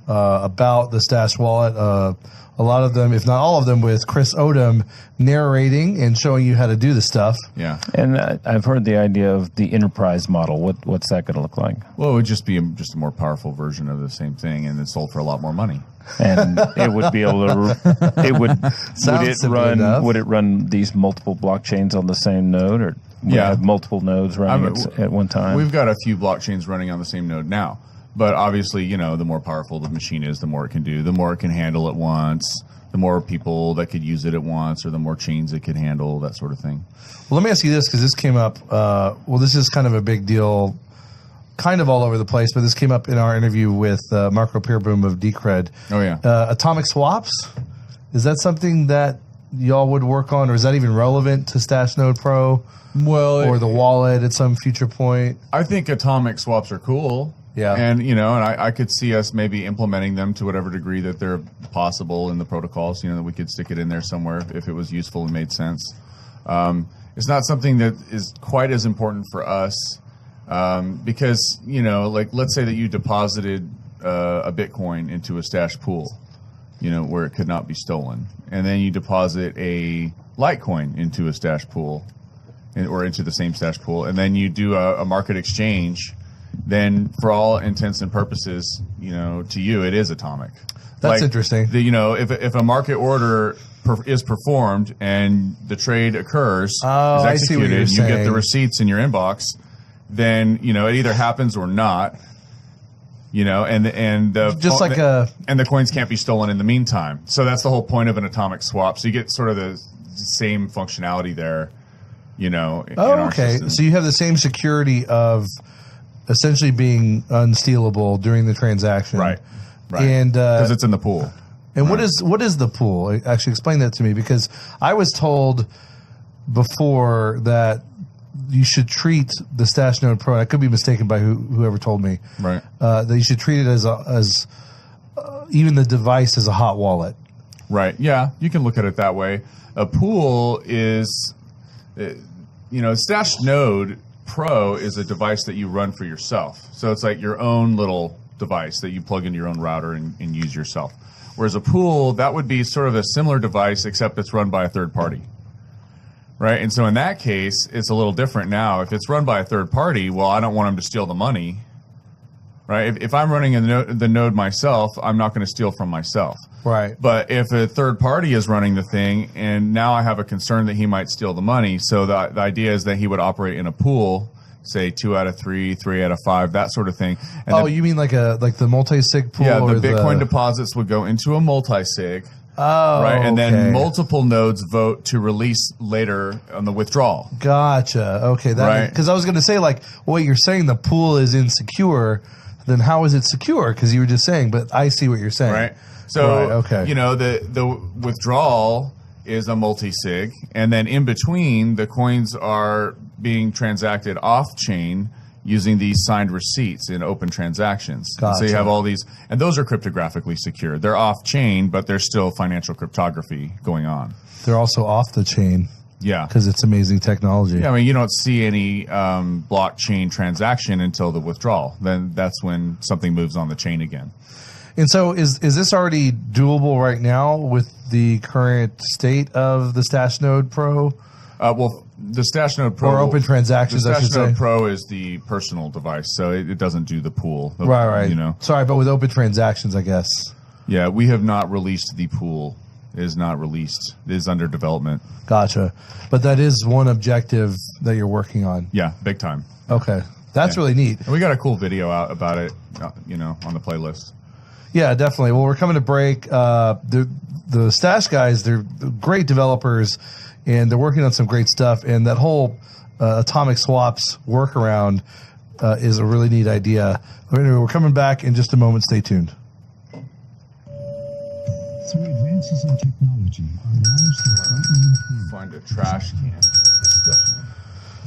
about the Stash Wallet. A lot of them, if not all of them, with Chris Odom narrating and showing you how to do the stuff. Yeah. And I've heard the idea of the enterprise model. What's that going to look like? Well, it would just be just a more powerful version of the same thing, and it's sold for a lot more money. And it would be able to. Would it run these multiple blockchains on the same node, or have multiple nodes running at one time? We've got a few blockchains running on the same node now. But obviously, the more powerful the machine is, the more it can do, the more it can handle at once, the more people that could use it at once, or the more chains it could handle, that sort of thing. Well, let me ask you this, because this came up. This is kind of a big deal, kind of all over the place, but this came up in our interview with Marco Pierboom of Decred. Oh, yeah. Atomic swaps, is that something that y'all would work on, or is that even relevant to StashNode Pro? Well, or the wallet at some future point? I think atomic swaps are cool. Yeah. And, I could see us maybe implementing them to whatever degree that they're possible in the protocols, that we could stick it in there somewhere if it was useful and made sense. It's not something that is quite as important for us because, let's say that you deposited a Bitcoin into a stash pool, where it could not be stolen. And then you deposit a Litecoin into a stash pool or into the same stash pool. And then you do a market exchange. Then for all intents and purposes, to you, it is atomic. That's interesting. If a market order is performed and the trade occurs, is executed, and you get the receipts in your inbox, then, it either happens or not. And the coins can't be stolen in the meantime. So that's the whole point of an atomic swap. So you get sort of the same functionality there, in our system. So you have the same security of essentially being unstealable during the transaction, right? And because it's in the pool. And what is the pool? Actually, explain that to me, because I was told before that you should treat the StashNode Pro. I could be mistaken by whoever told me, right? That you should treat it as even the device as a hot wallet, right? Yeah, you can look at it that way. A pool is, StashNode Pro is a device that you run for yourself. So it's like your own little device that you plug into your own router and use yourself. Whereas a pool, that would be sort of a similar device, except it's run by a third party. Right? And so in that case, it's a little different now. If it's run by a third party, well, I don't want them to steal the money. Right? If I'm running the node myself, I'm not going to steal from myself. Right. But if a third party is running the thing, and now I have a concern that he might steal the money, so the idea is that he would operate in a pool, say 2 out of 3, 3 out of 5, that sort of thing. And you mean like the multi-sig pool? Yeah, the Bitcoin deposits would go into a multi-sig. Oh, right, and then multiple nodes vote to release later on the withdrawal. Gotcha. Okay, because I was going to say, you're saying the pool is insecure. Then how is it secure? Because you were just saying, but I see what you're saying. Right. So, the withdrawal is a multi-sig, and then in between, the coins are being transacted off-chain using these signed receipts in open transactions. Gotcha. So you have all these, and those are cryptographically secure. They're off-chain, but there's still financial cryptography going on. They're also off the chain. Yeah. Because it's amazing technology. Yeah, you don't see any blockchain transaction until the withdrawal. Then that's when something moves on the chain again. And so is this already doable right now with the current state of the StashNode Pro? The StashNode Pro... Or open transactions, I should say. The StashNode Pro is the personal device, so it doesn't do the pool. Right. Sorry, but with open transactions, I guess. Yeah, we have not released the pool. It is not released. It is under development. Gotcha. But that is one objective that you're working on. Yeah, big time. Okay. That's really neat. And we got a cool video out about it, on the playlist. Yeah, definitely. Well, we're coming to break. The Stash guys, they're great developers, and they're working on some great stuff. And that whole atomic swaps workaround is a really neat idea. Anyway, we're coming back in just a moment. Stay tuned. Through advances in technology, our lives have greatly improved. Find a trash can.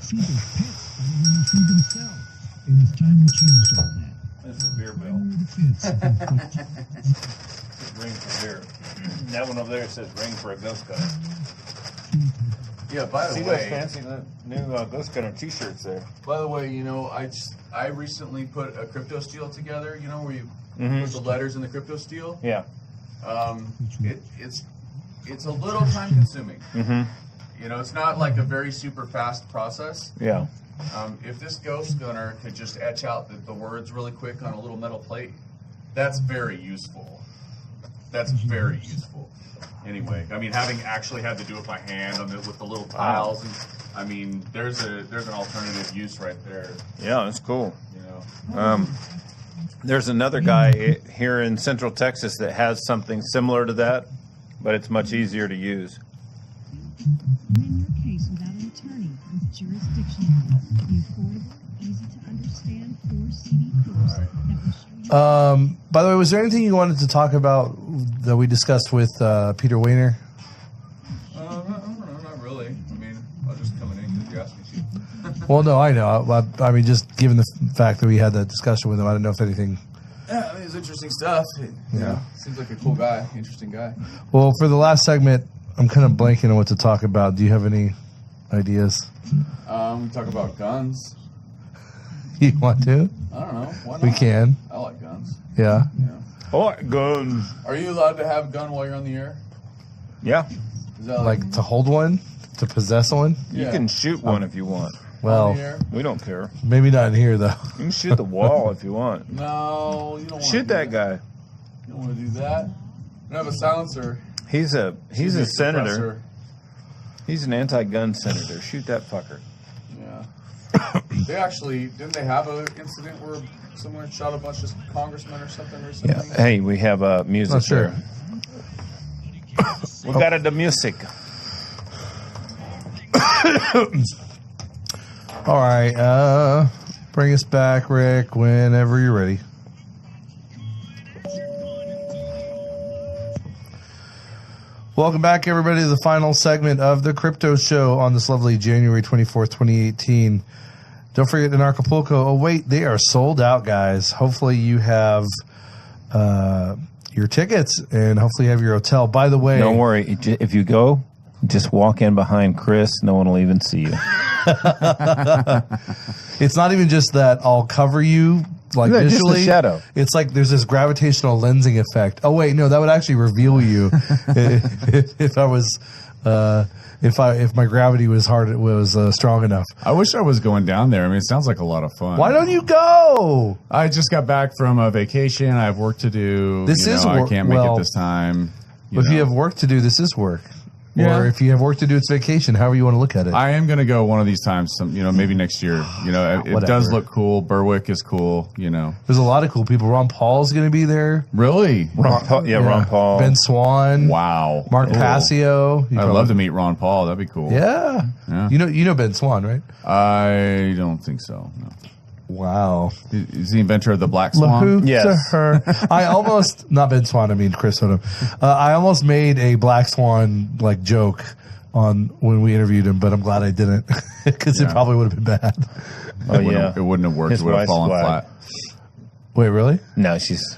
Feed their pets better than they feed themselves. It is time we changed all that. That's a beer bill. Ring for beer. That one over there says ring for a ghost cutter. Yeah, by the See way, those fancy new ghost cutter t-shirts there. By the way, I recently put a crypto steel together. Where you put the letters in the crypto steel. Yeah. It's a little time consuming. Mm-hmm. It's not like a very super fast process. Yeah. If this ghost gunner could just etch out the words really quick on a little metal plate, that's very useful. That's very useful. Anyway, having actually had to do it by hand with the little tiles, and there's an alternative use right there. Yeah, that's cool. There's another guy here in Central Texas that has something similar to that, but it's much easier to use. Win your case without an attorney with jurisdiction. The affordable, easy to understand 4CD course that will show you. By the way, was there anything you wanted to talk about that we discussed with Peter Wayner? Not really. I mean, I was just coming in because you asked me to. Well, no, I know. I mean, just given the fact that we had that discussion with him, I don't know if anything. Yeah, I mean, it's interesting stuff. Yeah. Seems like a cool guy, interesting guy. Well, for the last segment, I'm kind of blanking on what to talk about. Do you have any ideas? We talk about guns. You want to? I don't know. Why not? We can. I like guns. Yeah. I like guns. Are you allowed to have a gun while you're on the air? Yeah. Is that Like to hold one? To possess one? You can shoot one if you want. Well, on the air? We don't care. maybe not in here, though. You can shoot the wall if you want. No, you don't want to Shoot that guy. You don't want to do that. You don't have a silencer. He's a Shoot a senator. suppressor. He's an anti-gun senator. Shoot that fucker. Yeah. They actually, didn't they have an incident where someone shot a bunch of congressmen or something recently? Yeah. Hey, we have music Oh, sure. there. We got the music. All right. Bring us back, Rick, whenever you're ready. Welcome back, everybody, to the final segment of the Crypto Show on this lovely January 24th, 2018. Don't forget, in Acapulco, oh, wait, they are sold out, guys. Hopefully you have your tickets and hopefully you have your hotel. By the way... Don't worry. If you go, just walk in behind Chris. No one will even see you. It's not even just that I'll cover you like Yeah, just the visually. shadow. It's like there's this gravitational lensing effect. Oh wait, no, that would actually reveal you if I was if my gravity was strong enough. I wish I was going down there. I mean, it sounds like a lot of fun. Why don't you go? I just got back from a vacation. I have work to do. This is I work- can't make well, it this time. If you have work to do, this is work. Yeah. Or if you have work to do, it's vacation. However you want to look at it. I am going to go one of these times. Maybe next year. It Whatever. does look cool. Berwick is cool. There's a lot of cool people. Ron Paul's going to be there. Really? Ron Paul. Ben Swan. Wow. Mark Ooh. Passio. I'd love to meet Ron Paul. That'd be cool. Yeah. Yeah. You know Ben Swan, right? I don't think so. No. Wow. Is the inventor of the Black Swan? Lahoo to her. I almost, not Ben Swan, I mean Chris Odom. I almost made a Black Swan joke on when we interviewed him, but I'm glad I didn't because it probably would have been bad. It wouldn't have worked. His It would have wife's fallen black. flat. Wait, really? No, she's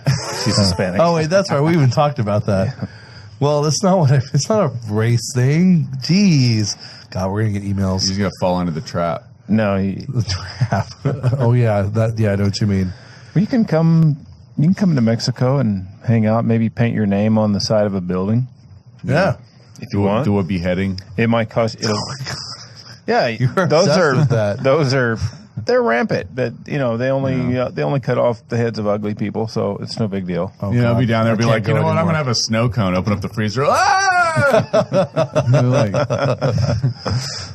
Hispanic. Oh, wait, that's right. We even talked about that. Well, it's not it's not a race thing. Jeez. God, we're going to get emails. He's going to fall into the trap. No, The trap. Oh, yeah. I know what you mean. you can come to Mexico and hang out. Maybe paint your name on the side of a building Yeah. if you want. Do a beheading. It might cost. Yeah, You're those obsessed are with that. those are they're rampant. But they only cut off the heads of ugly people, so it's no big deal. Oh, I'll God. be down there and be I like, can't you know go what? I'm anymore. going to have a snow cone. Open up the freezer.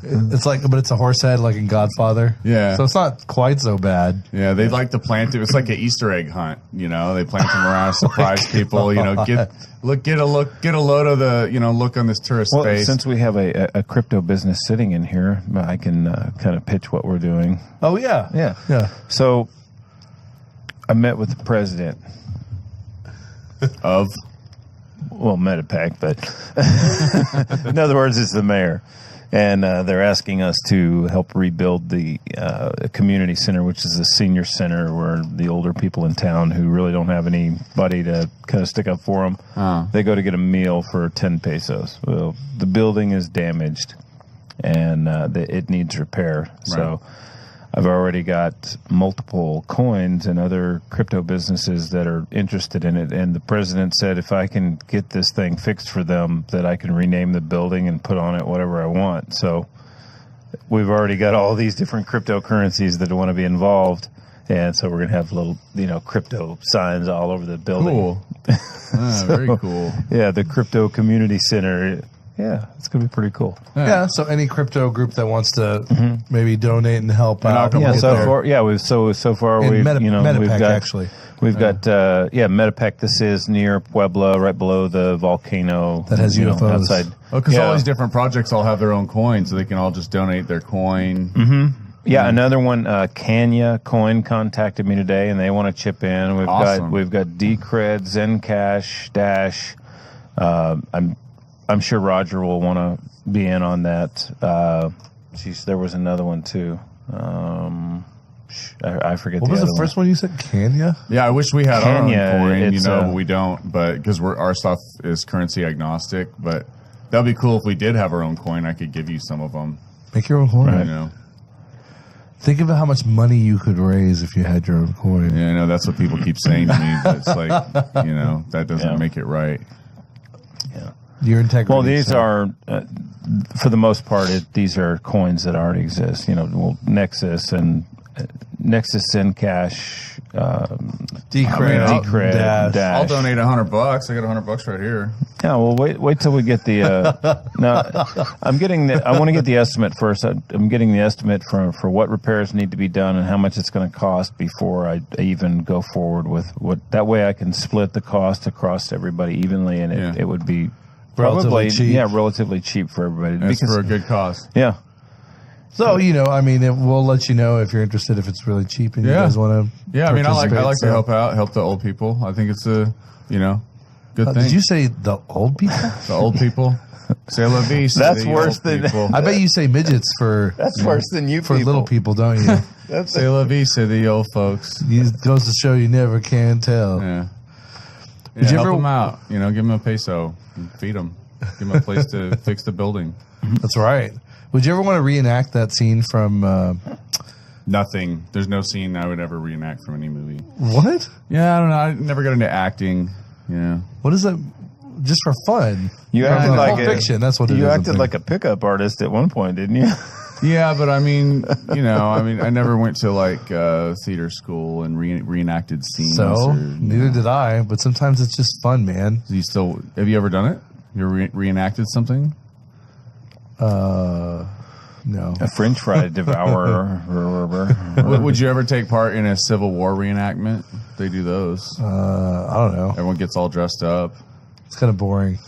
It's but it's a horse head like in Godfather. Yeah. So it's not quite so bad. Yeah, they like to plant it. It's like an Easter egg hunt. They plant them around, surprise people. Get a load of the look on this tourist Well, space. since we have a crypto business sitting in here, I can kind of pitch what we're doing. Oh, yeah. Yeah. So I met with the president of Metapac, but in other words, it's the mayor. And they're asking us to help rebuild the community center, which is the senior center where the older people in town who really don't have anybody to kind of stick up for them, they go to get a meal for 10 pesos. Well, the building is damaged and it needs repair. Right. So I've already got multiple coins and other crypto businesses that are interested in it. And the president said if I can get this thing fixed for them, that I can rename the building and put on it whatever I want. So we've already got all these different cryptocurrencies that want to be involved. And so we're going to have little, crypto signs all over the building. Cool. Very cool. Yeah, the Crypto Community Center. Yeah, it's going to be pretty cool. Yeah. So any crypto group that wants to maybe donate and help out. Yeah, we'll so get far, yeah, so far In we've Metapec, we've got actually. we've got Metapec. This is near Puebla, right below the volcano That has UFOs. outside. Oh, because all these different projects all have their own coin, so they can all just donate their coin. Yeah, another one, Kenya Coin contacted me today, and they want to chip in. We've got Decred, Zencash, Dash. I'm sure Roger will want to be in on that. There was another one too. I forget. What was the first one you said? Kenya? Yeah, I wish we had Kenya, our own coin, it's, but we don't. But because our stuff is currency agnostic, but that'd be cool if we did have our own coin. I could give you some of them. Make your own coin. Right. You know. Think about how much money you could raise if you had your own coin. Yeah, I know that's what people keep saying to me. But it's like, that doesn't make it right. Yeah. Your integrity. Well, these are, for the most part, these are coins that already exist. Nexus and Nexus Zencash, Decred, Dash. I'll donate $100. I got $100 right here. Yeah, well, wait till we get the. I want to get the estimate first. I'm getting the estimate for what repairs need to be done and how much it's going to cost before I even go forward with what. That way, I can split the cost across everybody evenly, and it would be Relatively cheap. relatively cheap for everybody. That's for a good cause. Yeah. So we'll let you know if you're interested, if it's really cheap and you guys want to. Yeah, I mean, I like to help the old people. I think it's a good thing. Did you say the old people? The old people. C'est la vie. That's worse than. I bet you say midgets for. That's worse than you for people. little people, don't you? C'est la vie, say the old folks. It goes to show you never can tell. Yeah. Did you help ever them out? Give them a peso, and feed them, give them a place to fix the building. That's right. Would you ever want to reenact that scene from? Nothing. There's no scene I would ever reenact from any movie. What? Yeah, I don't know. I never got into acting. Yeah. What is it? Just for fun? You acted like Pulp Fiction. That's what it is. You acted like a pickup artist at one point, didn't you? Yeah, but I mean, I never went to like theater school and reenacted scenes. So neither did I. But sometimes it's just fun, man. Have you ever done it? You reenacted something? No. A French fry devourer. Would you ever take part in a Civil War reenactment? They do those. I don't know. Everyone gets all dressed up. It's kind of boring.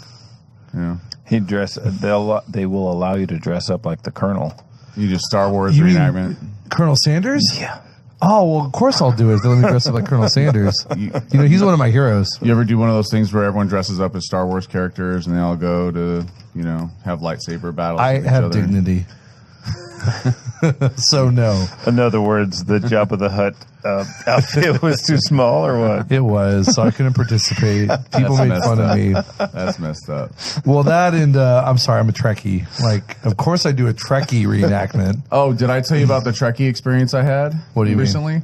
Yeah. They will allow you to dress up like the Colonel. You do Star Wars reenactment. Colonel Sanders? Yeah. Oh, well, of course I'll do it if they let me dress up like Colonel Sanders. He's one of my heroes. You ever do one of those things where everyone dresses up as Star Wars characters and they all go to, have lightsaber battles I with each have other? dignity. So no. In other words, the Jabba the Hutt outfit was too small, or what? It was, so I couldn't participate. People made fun of me. That's messed up. Well, that and I'm sorry, I'm a Trekkie. Like, of course I do a Trekkie reenactment. Oh, did I tell you about the Trekkie experience I had? What do you mean? Recently?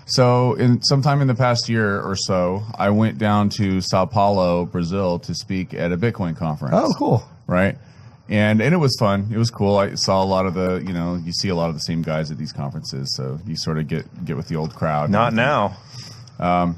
So, sometime in the past year or so, I went down to Sao Paulo, Brazil, to speak at a Bitcoin conference. Oh, cool. Right? And it was fun. It was cool. I saw a lot of you see a lot of the same guys at these conferences, so you sort of get with the old crowd. Not now.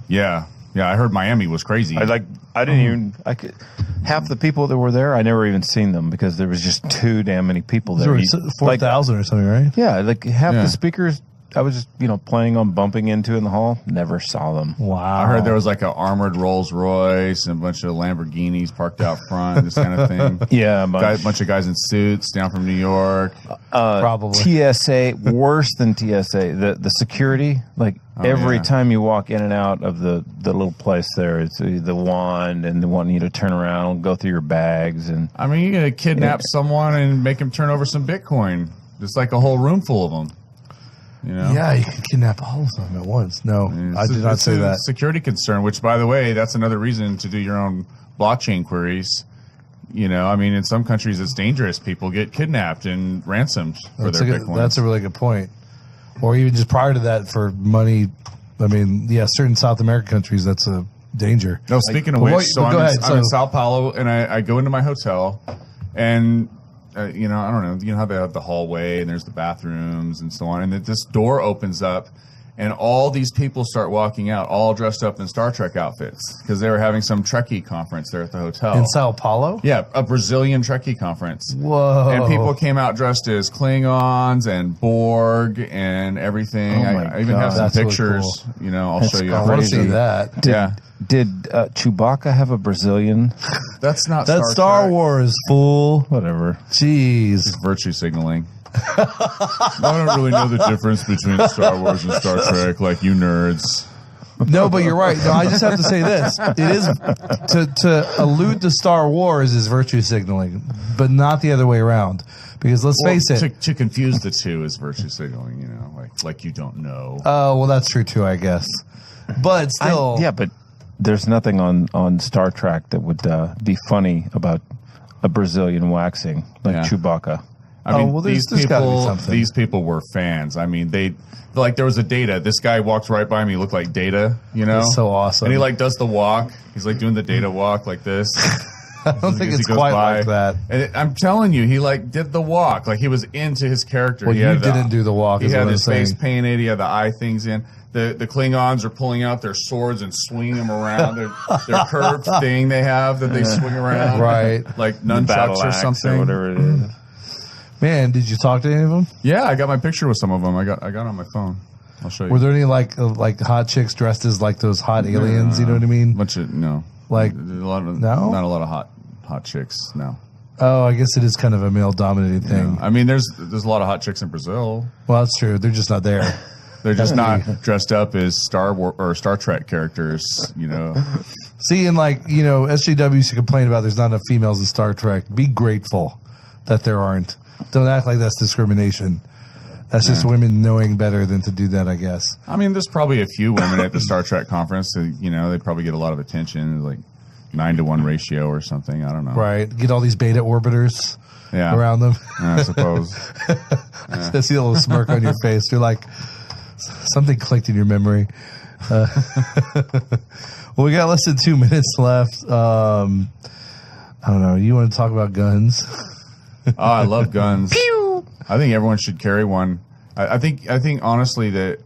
Yeah. I heard Miami was crazy. Half the people that were there, I never even seen them because there was just too damn many people there. There were 4,000 or something, right? Yeah, like half the speakers I was just, planning on bumping into in the hall. Never saw them. Wow. I heard there was like an armored Rolls Royce and a bunch of Lamborghinis parked out front, this kind of thing. Yeah, a bunch of guys in suits down from New York. Probably. TSA, worse than TSA. The security, every time you walk in and out of the little place there, it's the wand and they want you to turn around and go through your bags. And I mean, you're going to kidnap someone and make him turn over some Bitcoin. Just like a whole room full of them. Yeah, you can kidnap all of them at once. No, I did not say that. Security concern, which, by the way, that's another reason to do your own blockchain queries. In some countries it's dangerous. People get kidnapped and ransomed for their Bitcoin. That's a really good point. Or even just prior to that for money. Certain South American countries, that's a danger. No, speaking of which, I'm in Sao Paulo, and I go into my hotel, and I don't know. You know how they have the hallway and there's the bathrooms and so on, and this door opens up, And all these people start walking out, all dressed up in Star Trek outfits, because they were having some Trekkie conference there at the hotel. In Sao Paulo? Yeah, a Brazilian Trekkie conference. Whoa. And people came out dressed as Klingons and Borg and everything. Oh my I even have some That's really pictures. cool. You know, I'll That's show you. I want to see Crazy. that. Did Chewbacca have a Brazilian? That's not That's Star Star Trek. Wars, fool. Whatever. Jeez. It's virtue signaling. I don't really know the difference between Star Wars and Star Trek, like you nerds. No, but you're right. No, I just have to say this. It is to allude to Star Wars is virtue signaling, but not the other way around. Because let's face it. To confuse the two is virtue signaling, you know, like you don't know. Oh, well, that's true too, I guess. But still. Yeah, but there's nothing on Star Trek that would be funny about a Brazilian waxing like Chewbacca. I mean, well, these gotta be something. these people were fans. I mean, they like there was a Data. This guy walked right by me, looked like Data, you know. That's so awesome. And he like does the walk. He's like doing the Data walk like this. I don't think As he it's goes quite by. like that. And I'm telling you, he like did the walk. Like he was into his character. Well, he you had didn't do the walk. He Is had what I'm his face saying. painted. He had the eye things in. The Klingons are pulling out their swords and swinging them around. Their curved thing they have that they swing around. Right. Like Battle nunchucks or axe something. or whatever it is. Man, did you talk to any of them? Yeah, I got my picture with some of them. I got on my phone. I'll show you. Were there any like hot chicks dressed as like those hot aliens? You know what I mean? Bunch of no. Like There's a lot of, no? not a lot of hot chicks. No. Oh, I guess it is kind of a male dominated thing. No. I mean, there's a lot of hot chicks in Brazil. Well, that's true. They're just not there. They're just not dressed up as Star Wars or Star Trek characters. You know. See, and like SJW used to complain about there's not enough females in Star Trek. Be grateful that there aren't. Don't act like that's discrimination. That's just women knowing better than to do that, I guess. I mean, there's probably a few women at the Star Trek conference. That, they probably get a lot of attention, like 9-to-1 ratio or something. I don't know. Right. Get all these beta orbiters around them. I suppose. I see a little smirk on your face. You're like, something clicked in your memory. Well, we got less than 2 minutes left. I don't know. You want to talk about guns? Oh, I love guns. I think everyone should carry one. I think honestly that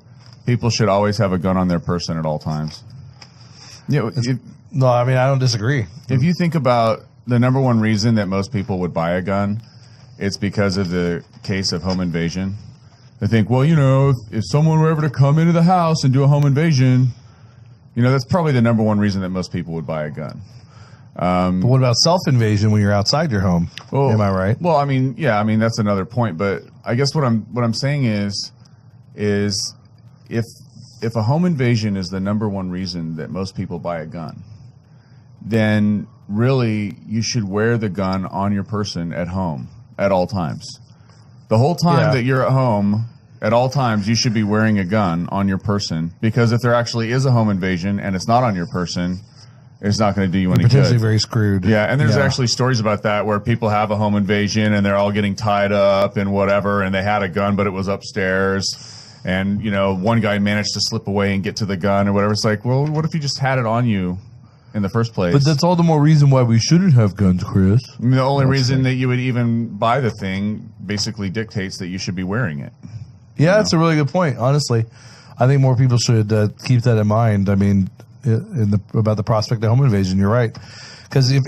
people should always have a gun on their person at all times. Yeah, no, I mean I don't disagree. If you think about the number one reason that most people would buy a gun, it's because of the case of home invasion. They think, well, if someone were ever to come into the house and do a home invasion, that's probably the number one reason that most people would buy a gun. But what about self-invasion when you're outside your home? Well, am I right? Well, I mean, that's another point. But I guess what I'm saying is if a home invasion is the number one reason that most people buy a gun, then really you should wear the gun on your person at home at all times. The whole time that you're at home, at all times, you should be wearing a gun on your person, because if there actually is a home invasion and it's not on your person, it's not going to do you any good. Potentially very screwed. Yeah, and there's actually stories about that where people have a home invasion and they're all getting tied up and whatever, and they had a gun, but it was upstairs. And, one guy managed to slip away and get to the gun or whatever. It's like, well, what if you just had it on you in the first place? But that's all the more reason why we shouldn't have guns, Chris. I mean, the only reason that you would even buy the thing basically dictates that you should be wearing it. Yeah, that's a really good point, honestly. I think more people should keep that in mind. I mean, about the prospect of home invasion, you're right. Because if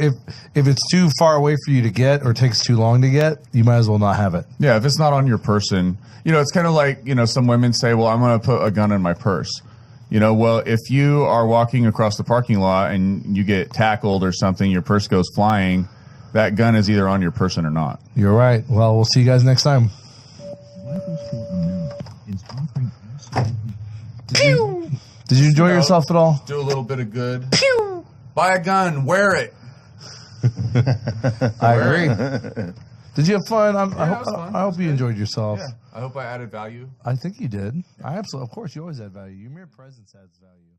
it's too far away for you to get or takes too long to get, you might as well not have it. Yeah, if it's not on your person, it's kind of like, some women say, well, I'm going to put a gun in my purse. Well, if you are walking across the parking lot and you get tackled or something, your purse goes flying, that gun is either on your person or not. You're right. Well, we'll see you guys next time. Did you enjoy yourself at all? Do a little bit of good. Pew! Buy a gun. Wear it. I agree. Did you have fun? I hope you enjoyed yourself. Yeah. I hope I added value. I think you did. Of course, you always add value. Your mere presence adds value.